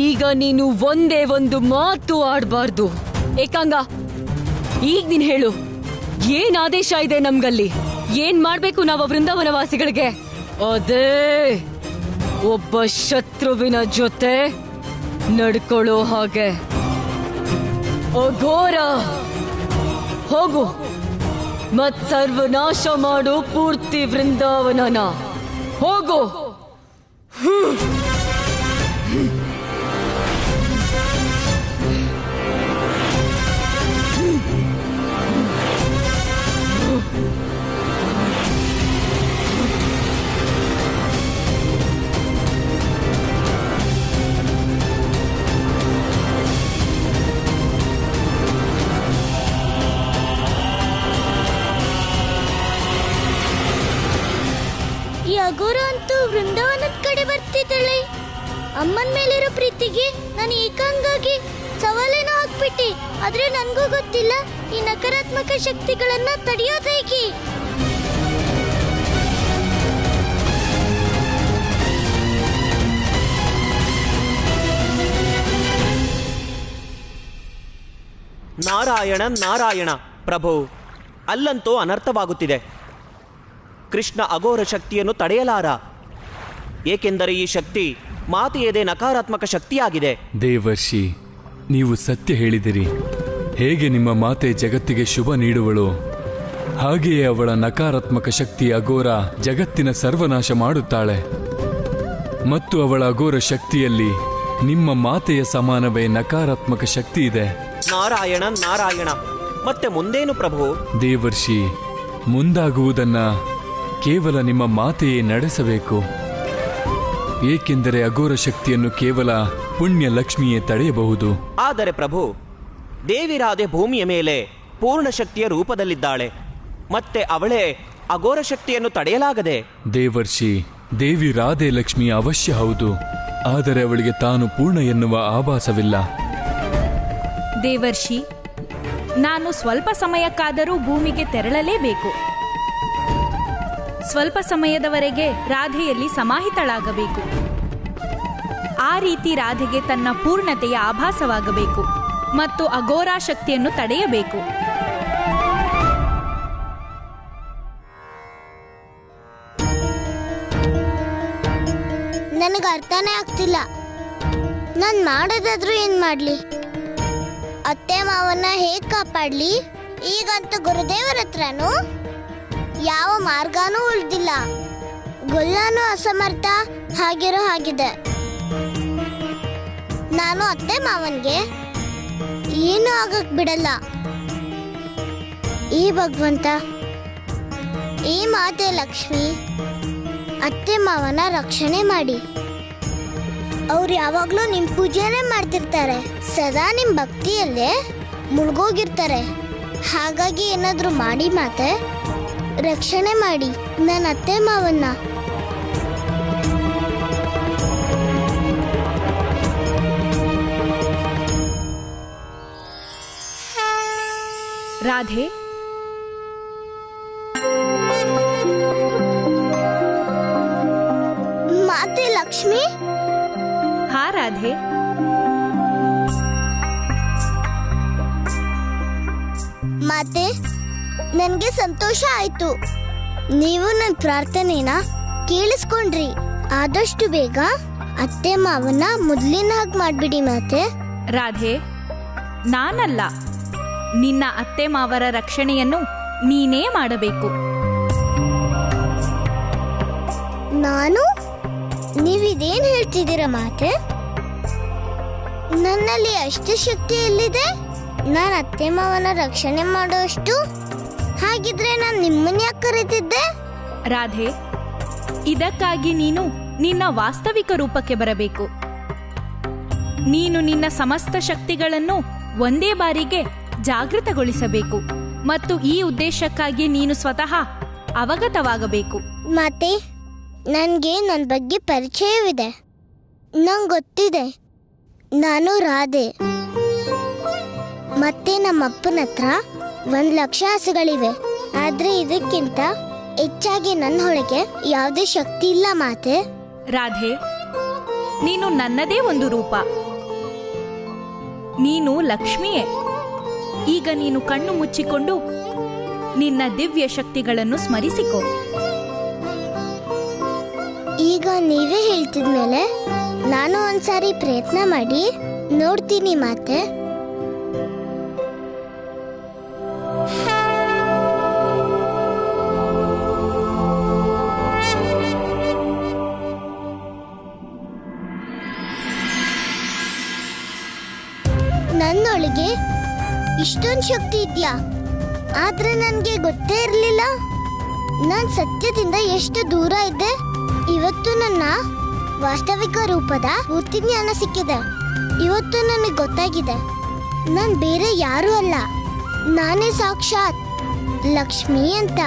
ಈಗ ನೀನು ಒಂದೇ ಒಂದು ಮಾತು ಆಡ್ಬಾರ್ದು. ಏಕಾಂಗ, ಈಗ ನೀನ್ ಹೇಳು, ಏನ್ ಆದೇಶ ಇದೆ ನಮ್ಗಲ್ಲಿ? ಏನ್ ಮಾಡ್ಬೇಕು ನಾವು ವೃಂದಾವನವಾಸಿಗಳಿಗೆ? ಅದೇ ಒಬ್ಬ ಶತ್ರುವಿನ ಜೊತೆ ನಡ್ಕೊಳ್ಳೋ ಹಾಗೆ. ಅಘೋರ, ಹೋಗು ಮತ್ ಸರ್ವನಾಶ ಮಾಡು ಪೂರ್ತಿ ವೃಂದಾವನನ. ಹೋಗು.
ಈ ಅಘೋರ ಅಂತೂ ವೃಂದಾವನದ ಕಡೆ ಬರ್ತಿದ್ದಾಳೆ. ಅಮ್ಮನ ಮೇಲಿರೋ ಪ್ರೀತಿಗೆ ನಾನು ಏಕಾಂಗಾಗಿ ಸವಾಲೇನೋ ಹಾಕ್ಬಿಟ್ಟೆ. ಆದ್ರೆ ನನ್ಗೂ ಗೊತ್ತಿಲ್ಲ ಈ ನಕಾರಾತ್ಮಕ ಶಕ್ತಿಗಳನ್ನ ತಡೆಯೋದು ಹೇಗೆ.
ನಾರಾಯಣ ನಾರಾಯಣ. ಪ್ರಭು, ಅಲ್ಲಂತೂ ಅನರ್ಥವಾಗುತ್ತಿದೆ. ಕೃಷ್ಣ ಅಘೋರ ಶಕ್ತಿಯನ್ನು ತಡೆಯಲಾರ, ಏಕೆಂದರೆ ಈ ಶಕ್ತಿ ಮಾತೆಯದೇ ನಕಾರಾತ್ಮಕ ಶಕ್ತಿಯಾಗಿದೆ.
ದೇವರ್ಷಿ, ನೀವು ಸತ್ಯ ಹೇಳಿದಿರಿ. ಹೇಗೆ ನಿಮ್ಮ ಮಾತೆ ಜಗತ್ತಿಗೆ ಶುಭ ನೀಡುವಳು, ಹಾಗೆಯೇ ಅವಳ ನಕಾರಾತ್ಮಕ ಶಕ್ತಿ ಅಘೋರ ಜಗತ್ತಿನ ಸರ್ವನಾಶ ಮಾಡುತ್ತಾಳೆ. ಮತ್ತು ಅವಳ ಅಘೋರ ಶಕ್ತಿಯಲ್ಲಿ ನಿಮ್ಮ ಮಾತೆಯ ಸಮಾನವೇ ನಕಾರಾತ್ಮಕ ಶಕ್ತಿ ಇದೆ.
ನಾರಾಯಣ ನಾರಾಯಣ. ಮತ್ತೆ ಮುಂದೇನು ಪ್ರಭು?
ದೇವರ್ಷಿ, ಮುಂದಾಗುವುದನ್ನ ಕೇವಲ ನಿಮ್ಮ ಮಾತೆಯೇ ನಡೆಸಬೇಕು. ಏಕೆಂದರೆ ಅಘೋರ ಶಕ್ತಿಯನ್ನು ಕೇವಲ ಪುಣ್ಯ ಲಕ್ಷ್ಮಿಯೇ ತಡೆಯಬಹುದು.
ಆದರೆ ಪ್ರಭು, ದೇವಿ ರಾಧೆ ಭೂಮಿಯ ಮೇಲೆ ಪೂರ್ಣ ಶಕ್ತಿಯ ರೂಪದಲ್ಲಿದ್ದಾಳೆ. ಮತ್ತೆ ಅವಳೇ ಅಘೋರ ಶಕ್ತಿಯನ್ನು ತಡೆಯಲಾಗದೆ.
ದೇವರ್ಷಿ, ದೇವಿ ರಾಧೆ ಲಕ್ಷ್ಮಿ ಅವಶ್ಯ ಹೌದು, ಆದರೆ ಅವಳಿಗೆ ತಾನು ಪೂರ್ಣ ಎನ್ನುವ ಆಭಾಸವಿಲ್ಲ.
ದೇವರ್ಷಿ, ನಾನು ಸ್ವಲ್ಪ ಸಮಯಕ್ಕಾದರೂ ಭೂಮಿಗೆ ತೆರಳಲೇಬೇಕು. ಸ್ವಲ್ಪ ಸಮಯದವರೆಗೆ ರಾಧೆಯಲ್ಲಿ ಸಮಾಹಿತಳಾಗಬೇಕು. ಆ ರೀತಿ ರಾಧೆಗೆ ತನ್ನ ಪೂರ್ಣತೆಯ ಆಭಾಸವಾಗಬೇಕು ಮತ್ತು ಅಘೋರಾ ಶಕ್ತಿಯನ್ನು ತಡೆಯಬೇಕು.
ನನಗೆ ಅರ್ಥನೇ ಆಗ್ತಿಲ್ಲ. ನಾನು ಮಾಡೋದಾದ್ರೂ ಏನ್ ಮಾಡ್ಲಿ? ಅತ್ತೆ ಮಾವನ್ನ ಹೇಗ್ ಕಾಪಾಡ್ಲಿ? ಈಗಂತೂ ಗುರುದೇವರ ಹತ್ರನೂ ಯಾವ ಮಾರ್ಗನೂ ಉಳಿದಿಲ್ಲ. ಗೊಲ್ಲನೂ ಅಸಮರ್ಥ ಹಾಗಿರೋ ಹಾಗಿದೆ. ನಾನು ಅತ್ತೆ ಮಾವನ್ಗೆ ಏನೂ ಆಗಕ್ ಬಿಡಲ್ಲ. ಈ ಭಗವಂತ, ಈ ಮಾತೆ ಲಕ್ಷ್ಮಿ ಅತ್ತೆ ಮಾವನ ರಕ್ಷಣೆ ಮಾಡಿ. ಅವ್ರು ಯಾವಾಗ್ಲೂ ನಿಮ್ ಪೂಜೆನೇ ಮಾಡ್ತಿರ್ತಾರೆ, ಸದಾ ನಿಮ್ ಭಕ್ತಿಯಲ್ಲೇ ಮುಳುಗೋಗಿರ್ತಾರೆ. ಹಾಗಾಗಿ ಏನಾದ್ರೂ ಮಾಡಿ ಮಾತೆ ರಕ್ಷಣೆ ಮಾಡಿ ನನ್ನ ಅತ್ತೆ ಮಾವನ್ನ.
ರಾಧೆ,
ಮಾತೆ ಲಕ್ಷ್ಮಿ.
ಹಾ ರಾಧೆ.
ಮಾತೆ, ನನ್ಗೆ ಸಂತೋಷ ಆಯ್ತು. ನೀವು ನನ್ನ ಪ್ರಾರ್ಥನೆನ ಕೇಳಿಸ್ಕೊಂಡ್ರಿ. ಆದಷ್ಟು ಬೇಗ ಅತ್ತೆ ಮಾವನ್ನ ಮೊದ್ಲಿನ ಹಾಗೆ ಮಾಡ್ಬಿಡಿ ಮಾತೆ.
ರಾಧೆ, ನಾನಲ್ಲ, ನಿನ್ನ ಅತ್ತೆ ಮಾವರ ರಕ್ಷಣೆಯನ್ನು ನೀನೇ ಮಾಡಬೇಕು.
ನಾನು? ನೀವಿದೇನ್ ಹೇಳ್ತಿದ್ದೀರ ಮಾತೆ? ನನ್ನಲ್ಲಿ ಅಷ್ಟು ಶಕ್ತಿ ಎಲ್ಲಿದೆ ನಾನು ಅತ್ತೆ ಮಾವನ ರಕ್ಷಣೆ ಮಾಡೋಷ್ಟು? ಹಾಗಿದ್ರೆ ನಾನು ನಿಮ್ಮನ್ನ ಯಾಕೆ ಕರೀತಿದ್ದೆ?
ರಾಧೆ, ಇದಕ್ಕಾಗಿ ನೀನು ನಿನ್ನ ವಾಸ್ತವಿಕ ರೂಪಕ್ಕೆ ಬರಬೇಕು. ನೀನು ನಿನ್ನ ಸಮಸ್ತ ಶಕ್ತಿಗಳನ್ನು ಒಂದೇ ಬಾರಿಗೆ ಜಾಗೃತಗೊಳಿಸಬೇಕು ಮತ್ತು ಈ ಉದ್ದೇಶಕ್ಕಾಗಿ ನೀನು ಸ್ವತಃ ಅವಗತವಾಗಬೇಕು.
ಮಾತೆ, ನನಗೆ ನನ್ನ ಬಗ್ಗೆ ಪರಿಚಯವಿದೆ. ನಂಗೆ ಗೊತ್ತಿದೆ ನಾನು ರಾಧೆ. ಮತ್ತೆ ನಮ್ಮಪ್ಪನ ಹತ್ರ 1,00,000 ಹಸುಗಳಿವೆ. ಆದ್ರೆ ಇದಕ್ಕಿಂತ ಹೆಚ್ಚಾಗಿ ನನ್ನೊಳಗೆ ಯಾವುದೇ ಶಕ್ತಿ ಇಲ್ಲ ಮಾತೆ.
ರಾಧೆ, ನೀನು ನನ್ನದೇ ಒಂದು ರೂಪ. ನೀನು ಲಕ್ಷ್ಮಿಯೇ. ಈಗ ನೀನು ಕಣ್ಣು ಮುಚ್ಚಿಕೊಂಡು ನಿನ್ನ ದಿವ್ಯ ಶಕ್ತಿಗಳನ್ನು ಸ್ಮರಿಸಿಕೊ.
ಈಗ ನೀವೇ ಹೇಳ್ತಿದ್ಮೇಲೆ ನಾನು ಒಂದ್ಸಾರಿ ಪ್ರಯತ್ನ ಮಾಡಿ ನೋಡ್ತೀನಿ ಮಾತೆ. ನನ್ನೊಳಗೆ ಇಷ್ಟೊಂದು ಶಕ್ತಿ ಇದೆಯಾ? ಆದ್ರೆ ನನಗೆ ಗೊತ್ತೇ ಇರಲಿಲ್ಲ. ನಾನು ಸತ್ಯದಿಂದ ಎಷ್ಟು ದೂರ ಇದ್ದೆ. ಇವತ್ತು ನನ್ನ ವಾಸ್ತವಿಕ ರೂಪದ ಪೂರ್ತಿ ಜ್ಞಾನ ಸಿಕ್ಕಿದೆ. ಇವತ್ತು ನನಗೆ ಗೊತ್ತಾಗಿದೆ, ನಾನು ಬೇರೆ ಯಾರೂ ಅಲ್ಲ, ನಾನೇ ಸಾಕ್ಷಾತ್ ಲಕ್ಷ್ಮಿ ಅಂತ.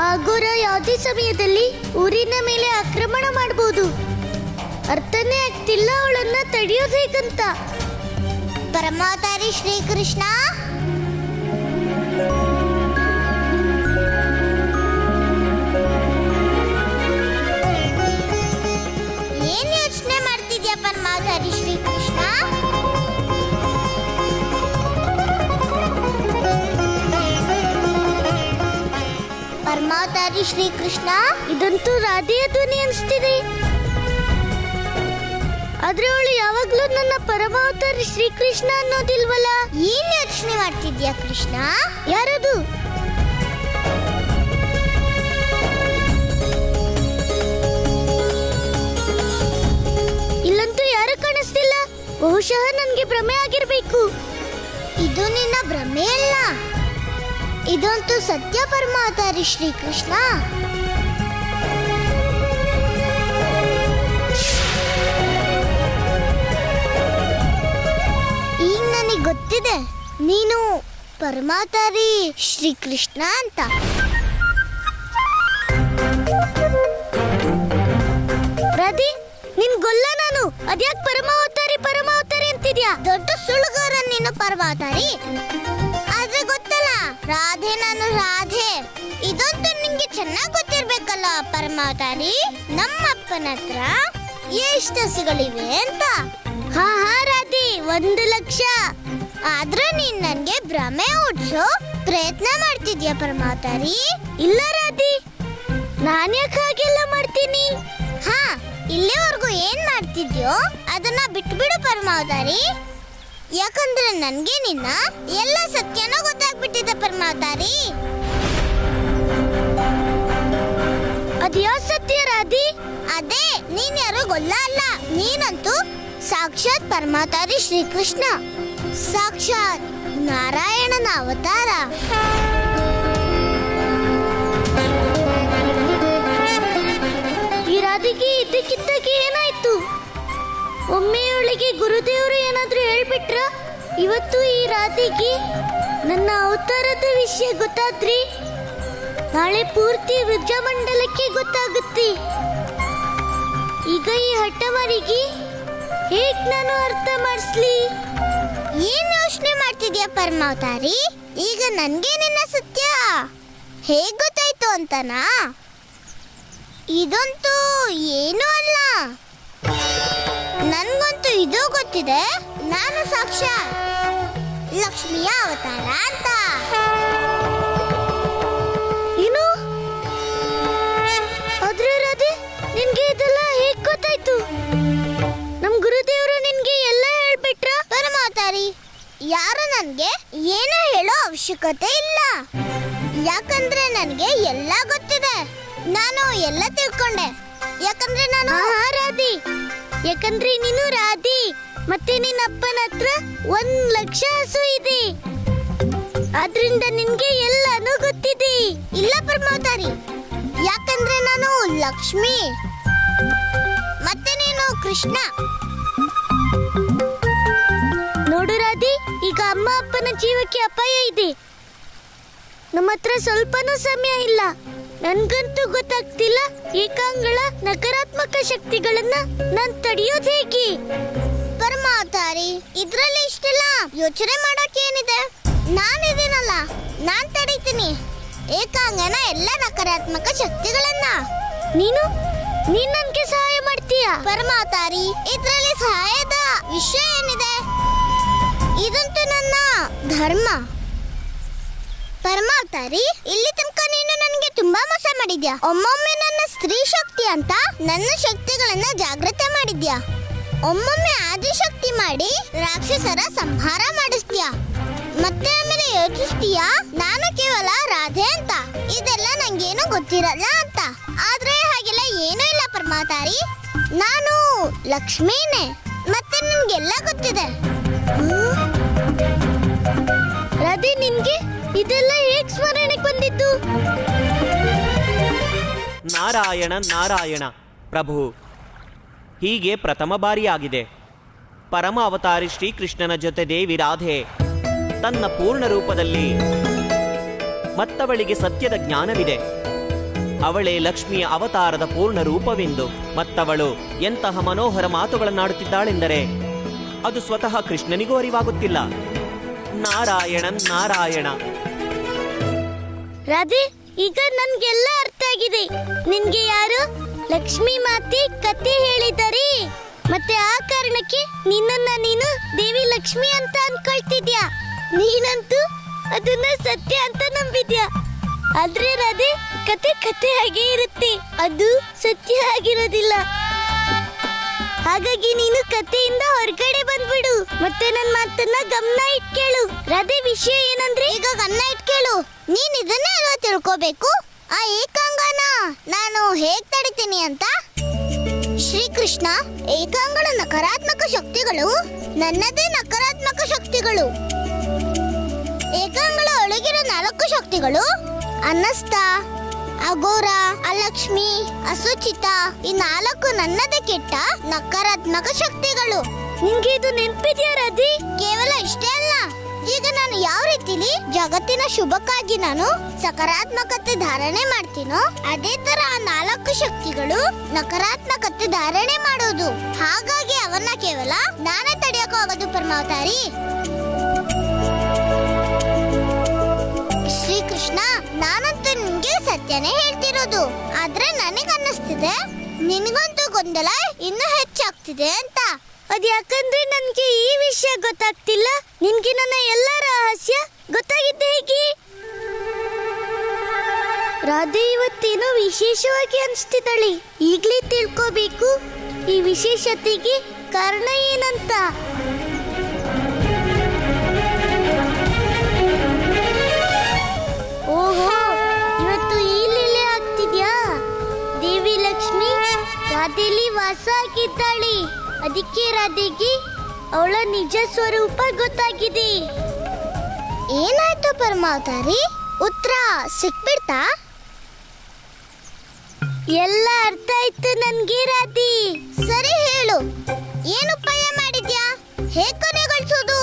ಅಘೋರ ಯಾವುದೇ ಸಮಯದಲ್ಲಿ ಊರಿನ ಮೇಲೆ ಆಕ್ರಮಣ ಮಾಡಬಹುದು. ಅರ್ಥನೇ ಆಗ್ತಿಲ್ಲ ಅವಳನ್ನ ತಡೆಯೋದು ಹೇಗಂತ. ಪರಮಾವತಾರಿ ಶ್ರೀಕೃಷ್ಣ, ಏನ್ ಯೋಚನೆ ಮಾಡ್ತಿದ್ಯಾ ಪರಮಾವತಾರಿ ಶ್ರೀಕೃಷ್ಣ? ಪರಮ ಪರಮಾವತಾರಿ ಶ್ರೀಕೃಷ್ಣ. ಇದಂತೂ ರಾಧೆಯ ಧ್ವನಿ ಅನಿಸ್ತಿದೆ. ಆದ್ರೆ ಅವಳು ಯಾವಾಗ್ಲೂ ನನ್ನ ಪರಮಾವತಾರಿ ಶ್ರೀಕೃಷ್ಣ ಅನ್ನೋದಿಲ್ವಲ್ಲ. ಏನ್ ಯೋಚನೆ ಮಾಡ್ತಿದ್ಯಾ ಕೃಷ್ಣ? ಯಾರದು? ಇಲ್ಲಂತೂ ಯಾರು ಕಾಣಿಸ್ತಿಲ್ಲ. ಬಹುಶಃ ನನ್ಗೆ ಭ್ರಮೆ ಆಗಿರ್ಬೇಕು. ಇದು ನಿನ್ನ ಭ್ರಮೆ ಅಲ್ಲ, ಇದಂತೂ ಸತ್ಯ ಪರಮಾವತಾರಿ ಶ್ರೀಕೃಷ್ಣ. ಈಗ ನನಗೆ ಗೊತ್ತಿದೆ ನೀನು ಪರಮಾವತಾರಿ ಶ್ರೀಕೃಷ್ಣ ಅಂತ. ರಾಧಿ, ನಿನ್ ಗೊಲ್ಲ ನಾನು. ಅದ್ಯಾಕ್ ಪರಮಾವತಾರಿ ಪರಮಾವತಾರಿ ಅಂತಿದ್ಯಾ? ದೊಡ್ಡ ಸುಳ್ಳುಗಾರ ನೀನು ಪರಮಾವತಾರಿ. ಆದ್ರೆ ಗೊತ್ತಲ್ಲ, ರಾಧೆ ನಾನು ರಾಧೆ. ಇದಂತೂ ನಿಂಗೆ ಚೆನ್ನಾಗಿ ಗೊತ್ತಿರ್ಬೇಕಲ್ಲ ಪರಮಾವತಾರಿ. ನಮ್ಮಪ್ಪನ ಹತ್ರ ಎಷ್ಟು ಹಸುಗಳಿವೆ ಅಂತ. ಹಾ ರಾಧಿ, 1,00,000. ಆದ್ರೂ ನೀನ್ ನನ್ಗೆ ಭ್ರಮೆ ಹುಡ್ಸೋ ಪ್ರಯತ್ನ ಮಾಡ್ತಿದ್ಯಾ ಪರಮಾವತಾರಿ? ಇಲ್ಲ ರಾಧಿ, ನಾನ್ಯಾಕೆ ಹಾಗೆಲ್ಲ ಮಾಡ್ತೀನಿ? ಹಾ, ಇಲ್ಲಿವರೆಗೂ ಏನ್ ಮಾಡ್ತಿದ್ಯೋ ಅದನ್ನ ಬಿಟ್ಬಿಡು ಪರಮಾವತಾರಿ. ಯಾಕಂದ್ರೆ ನನ್ಗೆ ನಿನ್ನ ಎಲ್ಲ ಸತ್ಯನೂ ಗೊತ್ತಾಗ್ಬಿಟ್ಟಿದೆ ಪರಮಾವತಾರಿ. ಅದ್ಯಾವ ಸತ್ಯ ರಾಧಿ? ಅದೇ, ನೀನ್ ಯಾರು ಗೊಲ್ಲ ಅಲ್ಲ. ನೀನಂತೂ ಸಾಕ್ಷಾತ್ ಪರಮಾವತಾರಿ ಶ್ರೀಕೃಷ್ಣ, ಸಾಕ್ಷಾತ್ ನಾರಾಯಣನ ಅವತಾರ. ಈ ರಾಧಿಗೆ ಇದ್ದಕ್ಕಿದ್ದಾಗೆ ಏನಾಯ್ತು? ಒಮ್ಮೆಯವಳಿಗೆ ಗುರುದೇವರು ಏನಾದ್ರೂ ಹೇಳ್ಬಿಟ್ರ? ಇವತ್ತು ಈ ರಾಧಿಗೆ ನನ್ನ ಅವತಾರದ ವಿಷಯ ಗೊತ್ತಾದ್ರಿ ನಾಳೆ ಪೂರ್ತಿ ವೃಜಮಂಡಲಕ್ಕೆ ಗೊತ್ತಾಗುತ್ತೆ. ಈಗ ಈ ಹಠಮಾರಿಗೆ ಹೇಗ್ ನಾನು ಅರ್ಥ ಮಾಡಿಸ್ಲಿ? ಏನ್ ಯೋಚನೆ ಮಾಡ್ತಿದ್ಯಾ ಪರಮಾವತಾರಿ? ಈಗ ನನ್ಗೆ ನಿನ್ನ ಸತ್ಯ ಹೇಗ್ ಗೊತ್ತಾಯ್ತು ಅಂತನಾ? ಇದಂತೂ ಏನೂ ಅಲ್ಲ. ನನ್ಗಂತೂ ಇದು ಗೊತ್ತಿದೆ, ನಾನು ಸಾಕ್ಷಾತ್ ಲಕ್ಷ್ಮಿಯ ಅವತಾರ ಅಂತ. ಏನು? ಆದ್ರೆ ರಾಧೆ, ನಿನ್ಗೆ ಇದೆಲ್ಲ ಹೇಗ್ ಗೊತ್ತಾಯ್ತು? ನಮ್ ಗುರುದೇವರು ನಿನ್ಗೆ ಎಲ್ಲ ಹೇಳ್ಬಿಟ್ರ? ಪರಮಾವತಾರಿ, ಯಾರು ನನ್ಗೆ ಏನೋ ಹೇಳೋ ಅವಶ್ಯಕತೆ ಇಲ್ಲ. ಯಾಕಂದ್ರೆ ನನ್ಗೆ ಎಲ್ಲ ಗೊತ್ತಿದೆ. ನಾನು ಎಲ್ಲ ತಿಳ್ಕೊಂಡೆ. ಯಾಕಂದ್ರೆ ನಾನು ರಾಧಿ, ಯಾಕಂದ್ರೆ ನೀನು ರಾಧಿ. ಮತ್ತೆ ನಿನ್ನ ಅಪ್ಪನ ಹತ್ರ 1,00,000 ಹಸು ಇದೆ. ಆದ್ರಿಂದ ನಿನ್ಗೆ ಎಲ್ಲಾನು ಗೊತ್ತಿದೆ. ಇಲ್ಲ ಪರಮಾವತಾರಿ, ಯಾಕಂದ್ರೆ ನಾನು ಲಕ್ಷ್ಮಿ ಮತ್ತೆ ನೀನು ಕೃಷ್ಣ. ನೋಡು ರಾಧಿ, ಈಗ ಅಮ್ಮ ಅಪ್ಪನ ಜೀವಕ್ಕೆ ಅಪಾಯ ಇದೆ. ನಮ್ಮ ಹತ್ರ ಸ್ವಲ್ಪನೂ ಸಮಯ ಇಲ್ಲ. ನನ್ಗಂತೂ ಗೊತ್ತಾಗ್ತಿಲ್ಲ ಏಕಾಂಗಳ ನಕಾರಾತ್ಮಕ ಶಕ್ತಿಗಳನ್ನ ನಾನ್ ತಡೆಯೋದು ಹೇಗೆ? ಪರಮಾವತಾರಿ, ಇದ್ರಲ್ಲಿ ಇಷ್ಟೆಲ್ಲ ಯೋಚನೆ ಮಾಡೋಕೆ ಏನಿದೆ? ನಾನಿದ್ದೀನಲ್ಲ, ನಾನ್ ತಡೀತೀನಿ ಏಕಾಂಗನ ಎಲ್ಲ ನಕಾರಾತ್ಮಕ ಶಕ್ತಿಗಳನ್ನ. ನೀನ್ ನನ್ಗೆ ಸಹಾಯ ಮಾಡ್ತೀಯ? ಪರಮಾವತಾರಿ, ಇದ್ರಲ್ಲಿ ಸಹಾಯದ ವಿಷಯ ಏನಿದೆ? ಇದಂತೂ ನನ್ನ ಧರ್ಮ. ಪರಮಾವತಾರಿ, ಇಲ್ಲಿ ತನಕ ನೀನು ನನಗೆ ತುಂಬಾ ಮೋಸ ಮಾಡಿದ್ಯಾ. ಒಮ್ಮೊಮ್ಮೆ ನನ್ನ ಸ್ತ್ರೀ ಶಕ್ತಿ ಅಂತ ನನ್ನ ಶಕ್ತಿಗಳನ್ನ ಜಾಗೃತ ಮಾಡಿದ್ಯಾ. ಒಮ್ಮೊಮ್ಮೆ ಆದಿಶಕ್ತಿ ಮಾಡಿ ರಾಕ್ಷಸರ ಸಂಹಾರ ಮಾಡಿಸ್ತೀಯಾ. ಮತ್ತೆ ಆಮೇಲೆ ಯೋಚಿಸ್ತೀಯಾ ನಾನು ಕೇವಲ ರಾಧೆ ಅಂತ. ಇದೆಲ್ಲ ನಂಗೇನು ಗೊತ್ತಿರಲ್ಲ ಅಂತ. ಆದ್ರೆ ಹಾಗೆಲ್ಲ ಏನೂ ಇಲ್ಲ ಪರಮಾವತಾರಿ, ನಾನು ಲಕ್ಷ್ಮೀನೇ. ಮತ್ತೆ ನನ್ಗೆಲ್ಲ ಗೊತ್ತಿದೆ. ರಾಧೆ, ನಿನ್ಗೆ ಇದೆಲ್ಲ ಹೇಗ್ ಸ್ಮರಣೆಗೆ ಬಂದಿದ್ದು?
ನಾರಾಯಣ ನಾರಾಯಣ ಪ್ರಭು, ಹೀಗೆ ಪ್ರಥಮ ಬಾರಿಯಾಗಿದೆ ಪರಮ ಅವತಾರಿ ಶ್ರೀಕೃಷ್ಣನ ಜೊತೆ ದೇವಿ ರಾಧೆ ತನ್ನ ಪೂರ್ಣ ರೂಪದಲ್ಲಿ ಮತ್ತವಳಿಗೆ ಸತ್ಯದ ಜ್ಞಾನವಿದೆ. ಅವಳೇ ಲಕ್ಷ್ಮಿಯ ಅವತಾರದ ಪೂರ್ಣ ರೂಪವೆಂದು ಮತ್ತವಳು ಎಂತಹ ಮನೋಹರ ಮಾತುಗಳನ್ನಾಡುತ್ತಿದ್ದಾಳೆಂದರೆ ಅದು ಸ್ವತಃ ಕೃಷ್ಣನಿಗೂ ಅರಿವಾಗುತ್ತಿಲ್ಲ. ನಾರಾಯಣ ನಾರಾಯಣ.
ರಾಧೆ, ಈಗ ನನ್ಗೆಲ್ಲ ಅರ್ಥ ಆಗಿದೆ. ನಿನ್ಗೆ ಯಾರು ಲಕ್ಷ್ಮೀ ಮಾತೆ ಕತೆ ಹೇಳಿದ್ದಾರೆ. ಮತ್ತೆ ಆ ಕಾರಣಕ್ಕೆ ನಿನ್ನನ್ನ ನೀನು ದೇವಿ ಲಕ್ಷ್ಮಿ ಅಂತ ಅನ್ಕೊಳ್ತಿದ್ಯಾ. ನೀನಂತೂ ಅದನ್ನ ಸತ್ಯ ಅಂತ ನಂಬಿದ್ಯಾ. ಆದ್ರೆ ರಾಧೆ, ಕತೆ ಕತೆ ಹಾಗೆ ಇರುತ್ತೆ, ಅದು ಸತ್ಯ ಆಗಿರೋದಿಲ್ಲ. ಹಾಗಾಗಿ ನೀನು ಕತೆಯಿಂದ ಹೊರಗಡೆ ಬಂದ್ಬಿಡು, ಮತ್ತೆ ನನ್ನ ಮಾತನ್ನ ಗಮನ ಇಟ್ಕೇಳು. ರಾಧೆ, ವಿಷಯ ಏನಂದ್ರೆ, ಈಗ ಗಮನ ಇಟ್ಕೇಳು. ನೀನ್ ಇದನ್ನೇ ಅಲ್ವಾ ತಿಳ್ಕೋಬೇಕು, ಆ ಏಕಾಂಗನ ನಾನು ಹೇಗ್ ತಡಿತೀನಿ ಅಂತ. ಶ್ರೀಕೃಷ್ಣ, ಏಕಾಂಗನ ನಕಾರಾತ್ಮಕ ಶಕ್ತಿಗಳು ನನ್ನದೇ ನಕಾರಾತ್ಮಕ ಶಕ್ತಿಗಳು. ಏಕಾಂಗಳ ಒಳಗಿರೋ 4 ಶಕ್ತಿಗಳು ಅನ್ನಸ್ತ, ಅಘೋರ, ಅಲಕ್ಷ್ಮಿ, ಅಸುಚಿತ, ಈ 4 ನನ್ನದೇ ಕೆಟ್ಟ ನಕಾರಾತ್ಮಕ ಶಕ್ತಿಗಳು. ನಿಂಗೆ ಇದು ನೆನಪಿದ್ಯಾ ರಾಧಿ? ಕೇವಲ ಇಷ್ಟೇ ಅಲ್ಲ, ಈಗ ನಾನು ಯಾವ ರೀತಿಲಿ ಜಗತ್ತಿನ ಶುಭಕ್ಕಾಗಿ ನಾನು ಸಕಾರಾತ್ಮಕತೆ ಧಾರಣೆ ಮಾಡ್ತೀನೋ, ಅದೇ ತರ ಆ 4 ಶಕ್ತಿಗಳು ನಕಾರಾತ್ಮಕತೆ ಧಾರಣೆ ಮಾಡೋದು. ಹಾಗಾಗಿ ಅವನ್ನ ಕೇವಲ ನಾನೇ ತಡೆಯೋಕ್ಕಾಗೋದು ಪರಮಾವತಾರಿ. ಶ್ರೀಕೃಷ್ಣ, ನಾನಂತೂ ನಿನ್ಗೆ ಸತ್ಯನೇ ಹೇಳ್ತಿರೋದು, ಆದ್ರೆ ನನಗನ್ನಿಸ್ತಿದೆ ನಿನಗಂತೂ ಗೊಂದಲ ಇನ್ನೂ ಹೆಚ್ಚಾಗ್ತಿದೆ ಅಂತ. ಅದ್ಯಾಕಂದ್ರೆ ನನ್ಗೆ ಈ ವಿಷಯ ಗೊತ್ತಾಗ್ತಿಲ್ಲ. ನಿನ್ಗೆ ನನ್ನ ಎಲ್ಲ ರಹಸ್ಯ ಗೊತ್ತಾಗಿದ್ದೆ ಹೇಗೆ? ರಾಧೆ ಇವತ್ತೇನೋ ವಿಶೇಷವಾಗಿ ಅನ್ಸ್ತಿದ್ದಾಳೆ. ಈಗ್ಲೇ ತಿಳ್ಕೋಬೇಕು ಈ ವಿಶೇಷತೆಗೆ ಕಾರಣ ಏನಂತ. ಓಹೋ, ಇವತ್ತು ಈ ಲೀಲೆ ಆಗ್ತಿದ್ಯಾ? ದೇವಿ ಲಕ್ಷ್ಮಿ ರಾಧೆಲಿ ವಾಸ ಆಗಿದ್ದಾಳೆ, ಅದಕ್ಕೆ ರಾಧೆಗೆ ಅವಳ ನಿಜ ಸ್ವರೂಪ ಗೊತ್ತಾಗಿದೆ. ಏನಾಯ್ತು ಪರಮಾವತಾರಿ? ಉತ್ತರ ಸಿಕ್ಬಿಡ್ತಾ? ಎಲ್ಲ ಅರ್ಥ ಆಯ್ತು ನನ್ಗೆ ರಾಧಿ. ಸರಿ ಹೇಳು, ಏನು ಉಪಾಯ ಮಾಡಿದ್ಯಾ? ಹೇಗ್ ಕೊನೆಗೊಳಿಸೋದು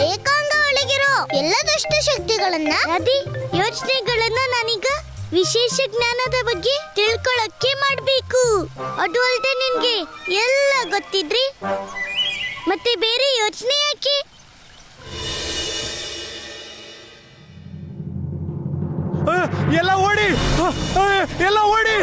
ಏಕಾಂಗ ಒಳಗಿರೋ ಎಲ್ಲ ದುಷ್ಟ ಶಕ್ತಿಗಳನ್ನ? ರಾಧಿ, ಯೋಚನೆಗಳನ್ನ ನಾನೀಗ ವಿಶೇಷ ಜ್ಞಾನದ ಬಗ್ಗೆ ತಿಳ್ಕೊಳಕ್ಕೆ ಮಾಡ್ಬೇಕು. ಅದು ಅಲ್ದೆ ನಿನ್ಗೆ ಎಲ್ಲ ಗೊತ್ತಿದ್ರಿ ಮತ್ತೆ ಬೇರೆ ಯೋಚನೆ ಯಾಕೆ?
ಎಲ್ಲ ಓಡಿ, ಎಲ್ಲ ಓಡಿ.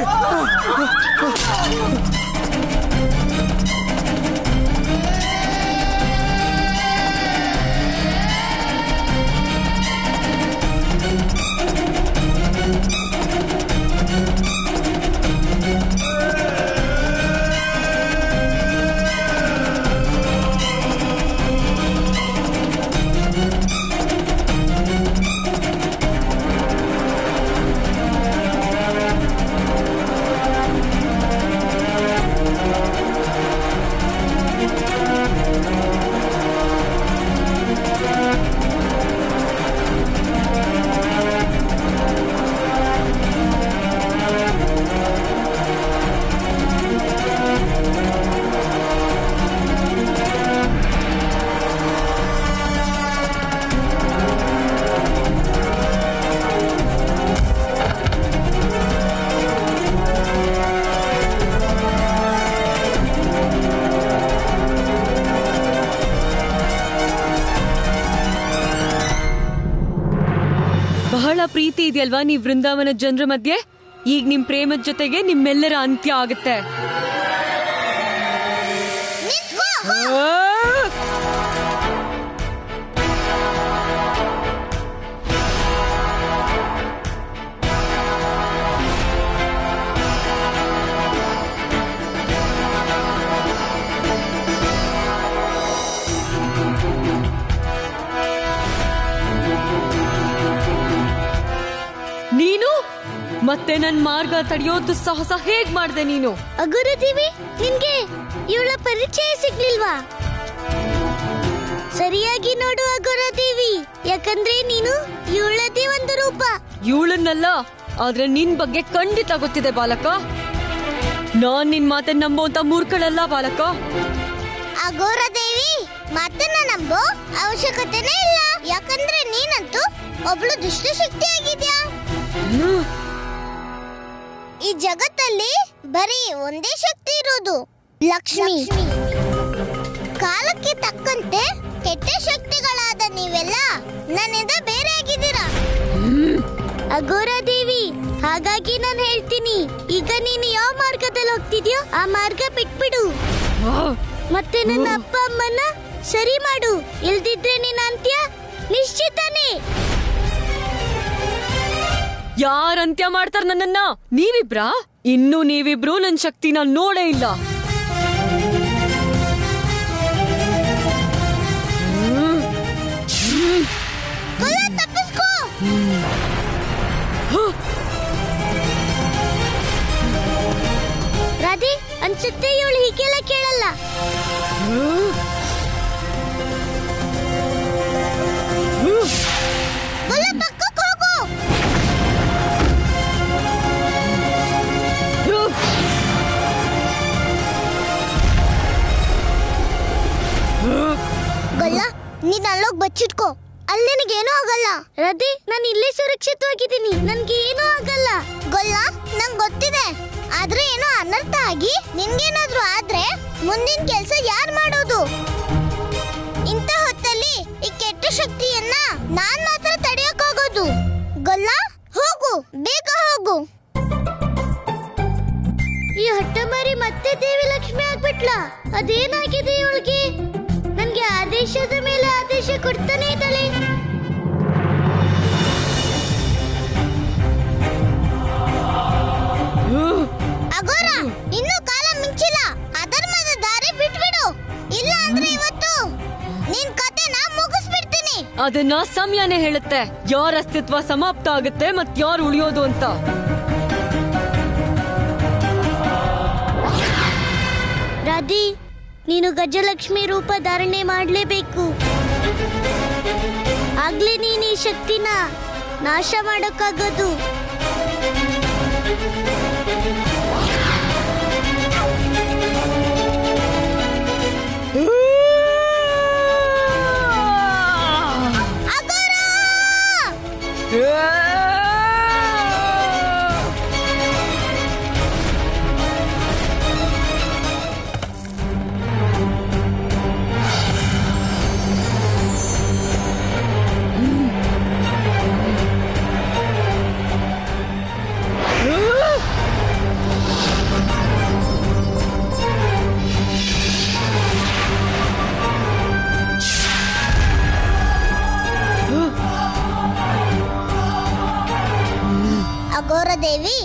ಬಹಳ ಪ್ರೀತಿ ಇದೆಯಲ್ವಾ ನೀವ್ ವೃಂದಾವನ ಜನರ ಮಧ್ಯೆ? ಈಗ ನಿಮ್ ಪ್ರೇಮದ ಜೊತೆಗೆ ನಿಮ್ಮೆಲ್ಲರ ಅಂತ್ಯ ಆಗುತ್ತೆ. ನೀನು ಮತ್ತೆ ನನ್ ಮಾರ್ಗ ತಡೆಯೋದು ಸಾಹಸ ಹೇಗ್ ಮಾಡ್ದೆ ನೀನು?
ಅಗುರದೇವಿ, ನಿನ್ಗೆ ಇವಳ ಪರಿಚಯ ಸಿಗ್ಲಿಲ್ವಾ? ಸರಿಯಾಗಿ ನೋಡು ಅಗುರದೇವಿ, ಯಾಕಂದ್ರೆ ನೀನು ಇವಳದೇ ಒಂದು ರೂಪ.
ಇವಳನ್ನಲ್ಲ, ಆದ್ರೆ ನಿನ್ ಬಗ್ಗೆ ಖಂಡಿತ ಗೊತ್ತಿದೆ ಬಾಲಕ. ನಾನ್ ನಿನ್ ಮಾತನ್ನ ನಂಬೋಂತ ಮೂರ್ಖಳಲ್ಲ ಬಾಲಕ.
ಅಘೋರದೇವಿ, ಮಾತನ್ನ ನಂಬೋ ಅವಶ್ಯಕತೆನೇ ಇಲ್ಲ, ಯಾಕಂದ್ರೆ ನೀನಂತೂ ಒಬ್ಳು ದುಷ್ಟಶಕ್ತಿ ಆಗಿದ್ಯಾ. ಈ ಜಗತ್ತಲ್ಲಿ ಬರೀ ಒಂದೇ ಶಕ್ತಿ ಇರೋದು, ಲಕ್ಷ್ಮಿ. ಕಾಲಕ್ಕೆ ತಕ್ಕಂತೆ ಕೆಟ್ಟ ಶಕ್ತಿಗಳಾದ ನೀವೆಲ್ಲ ನನ್ನಿಂದ ಬೇರೆ ಆಗಿದ್ದೀರಾ. ಅಘೋರದೇವಿ, ಹಾಗಾಗಿ ನಾನು ಹೇಳ್ತೀನಿ, ಈಗ ನೀನು ಯಾವ ಮಾರ್ಗದಲ್ಲಿ ಹೋಗ್ತಿದ್ಯೋ ಆ ಮಾರ್ಗ ಬಿಟ್ಬಿಡು, ಮತ್ತೆ ನನ್ನ ಅಪ್ಪ ಅಮ್ಮನ ಸರಿ ಮಾಡು. ಇಲ್ದಿದ್ರೆ ನಿನ್ನ ಅಂತ್ಯ ನಿಶ್ಚಿತನೇ.
ಯಾರ್ ಅಂತ್ಯ ಮಾಡ್ತಾರ ನನ್ನನ್ನ? ನೀವಿಬ್ರಾ? ಇನ್ನು ನೀವಿಬ್ರು ನನ್ ಶಕ್ತಿನ ನೋಡೇ ಇಲ್ಲ.
ರಾಧೆ, ಅನ್ಸುತ್ತೆ ಇವಳು ಹೀಗೆಲ್ಲ ಕೇಳಲ್ಲ. ಪಕ್ಕಕ್ಕೆ ಹೋಗು. ಗೊಲ್ಲ, ನೀನ್ ಅಲ್ಲೋಗ್ ಬಚ್ಚಿಟ್ಕೋ. ಅಲ್ಲಿ ನಿನಗೇನೂ ಆಗಲ್ಲ. ರದಿ, ನಾನು ಇಲ್ಲೇ ಸುರಕ್ಷಿತವಾಗಿದ್ದೀನಿ, ನನ್ಗೆ ಏನೂ ಆಗಲ್ಲ. ಗೊಲ್ಲ, ನಂಗೆ ಗೊತ್ತಿದೆ. ಆದ್ರೆ ಏನೋ ಅನರ್ಥ ಆಗಿ ನಿನ್ಗೇನಾದ್ರೂ ಆದ್ರೆ ಮುಂದಿನ ಕೆಲಸ ಯಾರು ಮಾಡೋದು? ಇಂಥ ಹೊತ್ತಲ್ಲಿ ಈ ಕೆಟ್ಟ ಶಕ್ತಿಯನ್ನ ನಾನ್ ಮಾತ್ರ ತಡೆಯಕ್ಕಾಗೋದು. ಗೊಲ್ಲ, ಹೋಗು, ಬೇಗ ಹೋಗು. ಈ ಹಠಮಾರಿ ಮತ್ತೆ ದೇವಿ ಲಕ್ಷ್ಮಿ ಆಗ್ಬಿಟ್ಲ. ಅದೇನಾಗಿದೆ ಇವಳಿಗೆ? ನನ್ಗೆ ಆದೇಶದ ಮೇಲೆ ಆದೇಶ ಕೊಡ್ತಾನೆ ಇದ್ದಾಳೆ. ಅಗೋರ, ಇನ್ನೂ ಕಾಲ ಮಿಂಚಿಲ್ಲ. ಅಧರ್ಮದ ದಾರಿ ಬಿಟ್ಬಿಡು, ಇಲ್ಲ ಅಂದ್ರೆ ಇವತ್ತು ನಿನ್ ಕತೆನ ಮುಗಿಸ್ಬಿಡ್ತೀನಿ.
ಅದನ್ನ ಸಮಯನೇ ಹೇಳುತ್ತೆ, ಯಾರ ಅಸ್ತಿತ್ವ ಸಮಾಪ್ತ ಆಗುತ್ತೆ ಮತ್ ಯಾರು ಉಳಿಯೋದು ಅಂತ.
ರಾಧಿ, ನೀನು ಗಜಲಕ್ಷ್ಮಿ ರೂಪ ಧಾರಣೆ ಮಾಡಲೇಬೇಕು. ಆಗ್ಲೇ ನೀನು ಈ ಶಕ್ತಿನ ನಾಶ ಮಾಡೋಕ್ಕಾಗೋದು. ಅಘೋರ ದೇವಿ,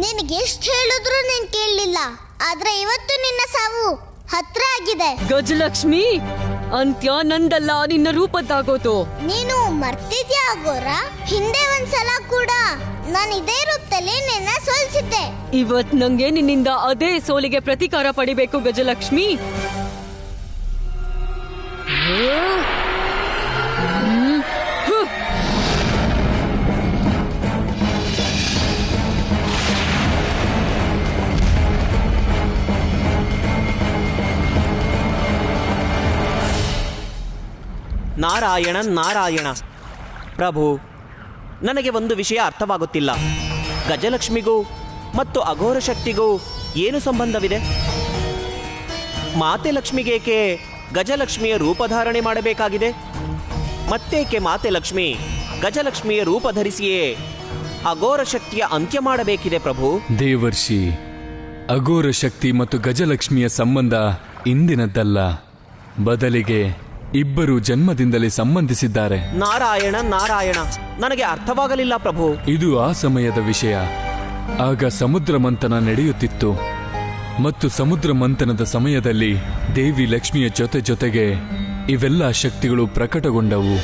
ನಿನಗೆ ಎಷ್ಟು ಹೇಳಿದ್ರು ನೀನ್ ಕೇಳಲಿಲ್ಲ. ಆದ್ರೆ ಇವತ್ತು ನಿನ್ನ ಸಾವು ಹತ್ರ ಆಗಿದೆ.
ಗಜಲಕ್ಷ್ಮಿ, ಅಂತ್ಯ ನಂದಲ್ಲ, ನಿನ್ನ ರೂಪದ್ದಾಗೋದು.
ನೀನು ಮರ್ತಿದ್ಯಾ ಅಘೋರ? ಹಿಂದೆ ಒಂದ್ಸಲ ಕೂಡ ನಾನು ಇದೇ ರೂಪದಲ್ಲಿ ನಿನ್ನ ಸೋಲಿಸಿದ್ದೆ.
ಇವತ್ ನಂಗೆ ನಿನ್ನಿಂದ ಅದೇ ಸೋಲಿಗೆ ಪ್ರತೀಕಾರ ಪಡಿಬೇಕು ಗಜಲಕ್ಷ್ಮಿ.
ನಾರಾಯಣ ನಾರಾಯಣ. ಪ್ರಭು, ನನಗೆ ಒಂದು ವಿಷಯ ಅರ್ಥವಾಗುತ್ತಿಲ್ಲ. ಗಜಲಕ್ಷ್ಮಿಗೂ ಮತ್ತು ಅಘೋರ ಶಕ್ತಿಗೂ ಏನು ಸಂಬಂಧವಿದೆ? ಮಾತೆ ಲಕ್ಷ್ಮಿಗೇಕೆ ಗಜಲಕ್ಷ್ಮಿಯ ರೂಪಧಾರಣೆ ಮಾಡಬೇಕಾಗಿದೆ? ಮತ್ತೇಕೆ ಮಾತೆ ಲಕ್ಷ್ಮಿ ಗಜಲಕ್ಷ್ಮಿಯ ರೂಪ ಧರಿಸಿಯೇ ಅಘೋರ ಶಕ್ತಿಯ ಅಂತ್ಯ ಮಾಡಬೇಕಿದೆ? ಪ್ರಭು
ದೇವರ್ಷಿ, ಅಘೋರ ಶಕ್ತಿ ಮತ್ತು ಗಜಲಕ್ಷ್ಮಿಯ ಸಂಬಂಧ ಇಂದಿನದ್ದಲ್ಲ, ಬದಲಿಗೆ ಇಬ್ಬರು ಜನ್ಮದಿಂದಲೇ ಸಂಬಂಧಿಸಿದ್ದಾರೆ.
ನಾರಾಯಣ ನಾರಾಯಣ, ನನಗೆ ಅರ್ಥವಾಗಲಿಲ್ಲ ಪ್ರಭು.
ಇದು ಆ ಸಮಯದ ವಿಷಯ. ಆಗ ಸಮುದ್ರ ಮಂಥನ ನಡೆಯುತ್ತಿತ್ತು ಮತ್ತು ಸಮುದ್ರ ಮಂಥನದ ಸಮಯದಲ್ಲಿ ದೇವಿ ಲಕ್ಷ್ಮಿಯ ಜೊತೆಗೆ ಇವೆಲ್ಲ ಶಕ್ತಿಗಳು ಪ್ರಕಟಗೊಂಡವು.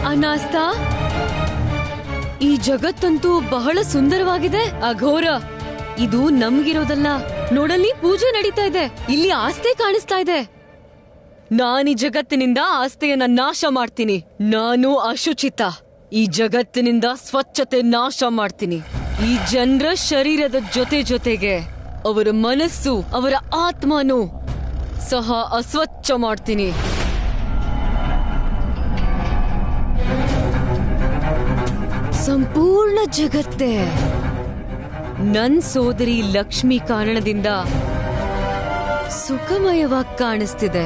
ಅನಾಸ್ತಾ, ಈ ಜಗತ್ತಂತೂ ಬಹಳ ಸುಂದರವಾಗಿದೆ. ಅಘೋರ, ಇದು ನಮ್ಗಿರೋದಲ್ಲ. ನೋಡಲ್ಲಿ ಪೂಜೆ ನಡೀತಾ ಇದೆ, ಇಲ್ಲಿ ಆಸ್ತೆ ಕಾಣಿಸ್ತಾ ಇದೆ. ನಾನೀ ಜಗತ್ತಿನಿಂದ ಆಸ್ತೆಯನ್ನ ನಾಶ ಮಾಡ್ತೀನಿ. ನಾನು ಅಶುಚಿತ. ಈ ಜಗತ್ತಿನಿಂದ ಸ್ವಚ್ಛತೆ ನಾಶ ಮಾಡ್ತೀನಿ. ಈ ಜನರ ಶರೀರದ ಜೊತೆಗೆ ಅವರ ಮನಸ್ಸು, ಅವರ ಆತ್ಮನೂ ಸಹ ಅಸ್ವಚ್ಛ ಮಾಡ್ತೀನಿ. ಸಂಪೂರ್ಣ ಜಗತ್ತೇ ನನ್ ಸೋದರಿ ಲಕ್ಷ್ಮಿ ಕಾರಣದಿಂದ ಸುಖಮಯವಾಗಿ ಕಾಣಿಸ್ತಿದೆ.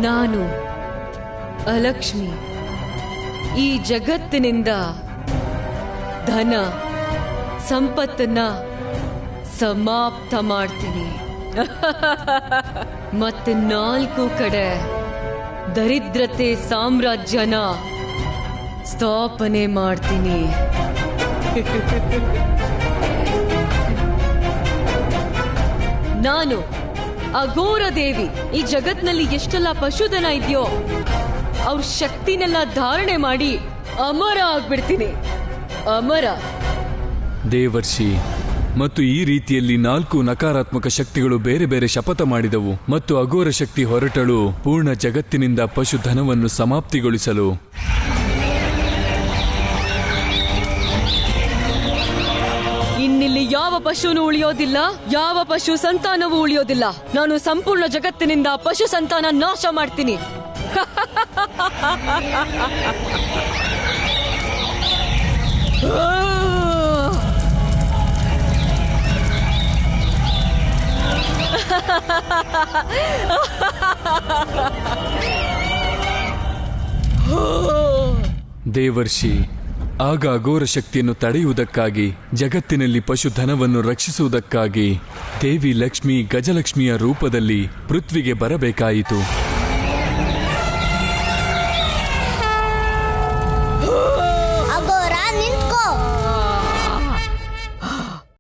ನಾನು ಅಲಕ್ಷ್ಮಿ ಈ ಜಗತ್ತಿನಿಂದ ಧನ ಸಂಪತ್ತನ್ನ ಸಮಾಪ್ತ ಮಾಡ್ತೀನಿ. ಮತ್ತೆ 4 ಕಡೆ ದರಿದ್ರತೆ ಸಾಮ್ರಾಜ್ಯನ ಸ್ಥಾಪನೆ ಮಾಡ್ತೀನಿ. ನಾನು ಅಘೋರ ದೇವಿ. ಈ ಜಗತ್ನಲ್ಲಿ ಎಷ್ಟೆಲ್ಲ ಪಶುಧನ ಇದೆಯೋ ಅವ್ರ ಶಕ್ತಿನೆಲ್ಲ ಧಾರಣೆ ಮಾಡಿ ಅಮರ ಆಗ್ಬಿಡ್ತೀನಿ. ಅಮರ.
ದೇವರ್ಷಿ ಮತ್ತು ಈ ರೀತಿಯಲ್ಲಿ 4 ನಕಾರಾತ್ಮಕ ಶಕ್ತಿಗಳು ಬೇರೆ ಬೇರೆ ಶಪಥ ಮಾಡಿದವು ಮತ್ತು ಅಘೋರ ಶಕ್ತಿ ಹೊರಟಳು ಪೂರ್ಣ ಜಗತ್ತಿನಿಂದ ಪಶುಧನವನ್ನು ಸಮಾಪ್ತಿಗೊಳಿಸಲು.
ಇನ್ನಿಲ್ಲಿ ಯಾವ ಪಶುನು ಉಳಿಯೋದಿಲ್ಲ, ಯಾವ ಪಶು ಸಂತಾನವೂ ಉಳಿಯೋದಿಲ್ಲ. ನಾನು ಸಂಪೂರ್ಣ ಜಗತ್ತಿನಿಂದ ಪಶು ಸಂತಾನ ನಾಶ ಮಾಡ್ತೀನಿ.
ದೇವರ್ಷಿ ಆಗ ಅಘೋರ ಶಕ್ತಿಯನ್ನು ತಡೆಯುವುದಕ್ಕಾಗಿ ಜಗತ್ತಿನಲ್ಲಿ ಪಶುಧನವನ್ನು ರಕ್ಷಿಸುವುದಕ್ಕಾಗಿ ದೇವಿ ಲಕ್ಷ್ಮಿ ಗಜಲಕ್ಷ್ಮಿಯ ರೂಪದಲ್ಲಿ ಪೃಥ್ವಿಗೆ ಬರಬೇಕಾಯಿತು.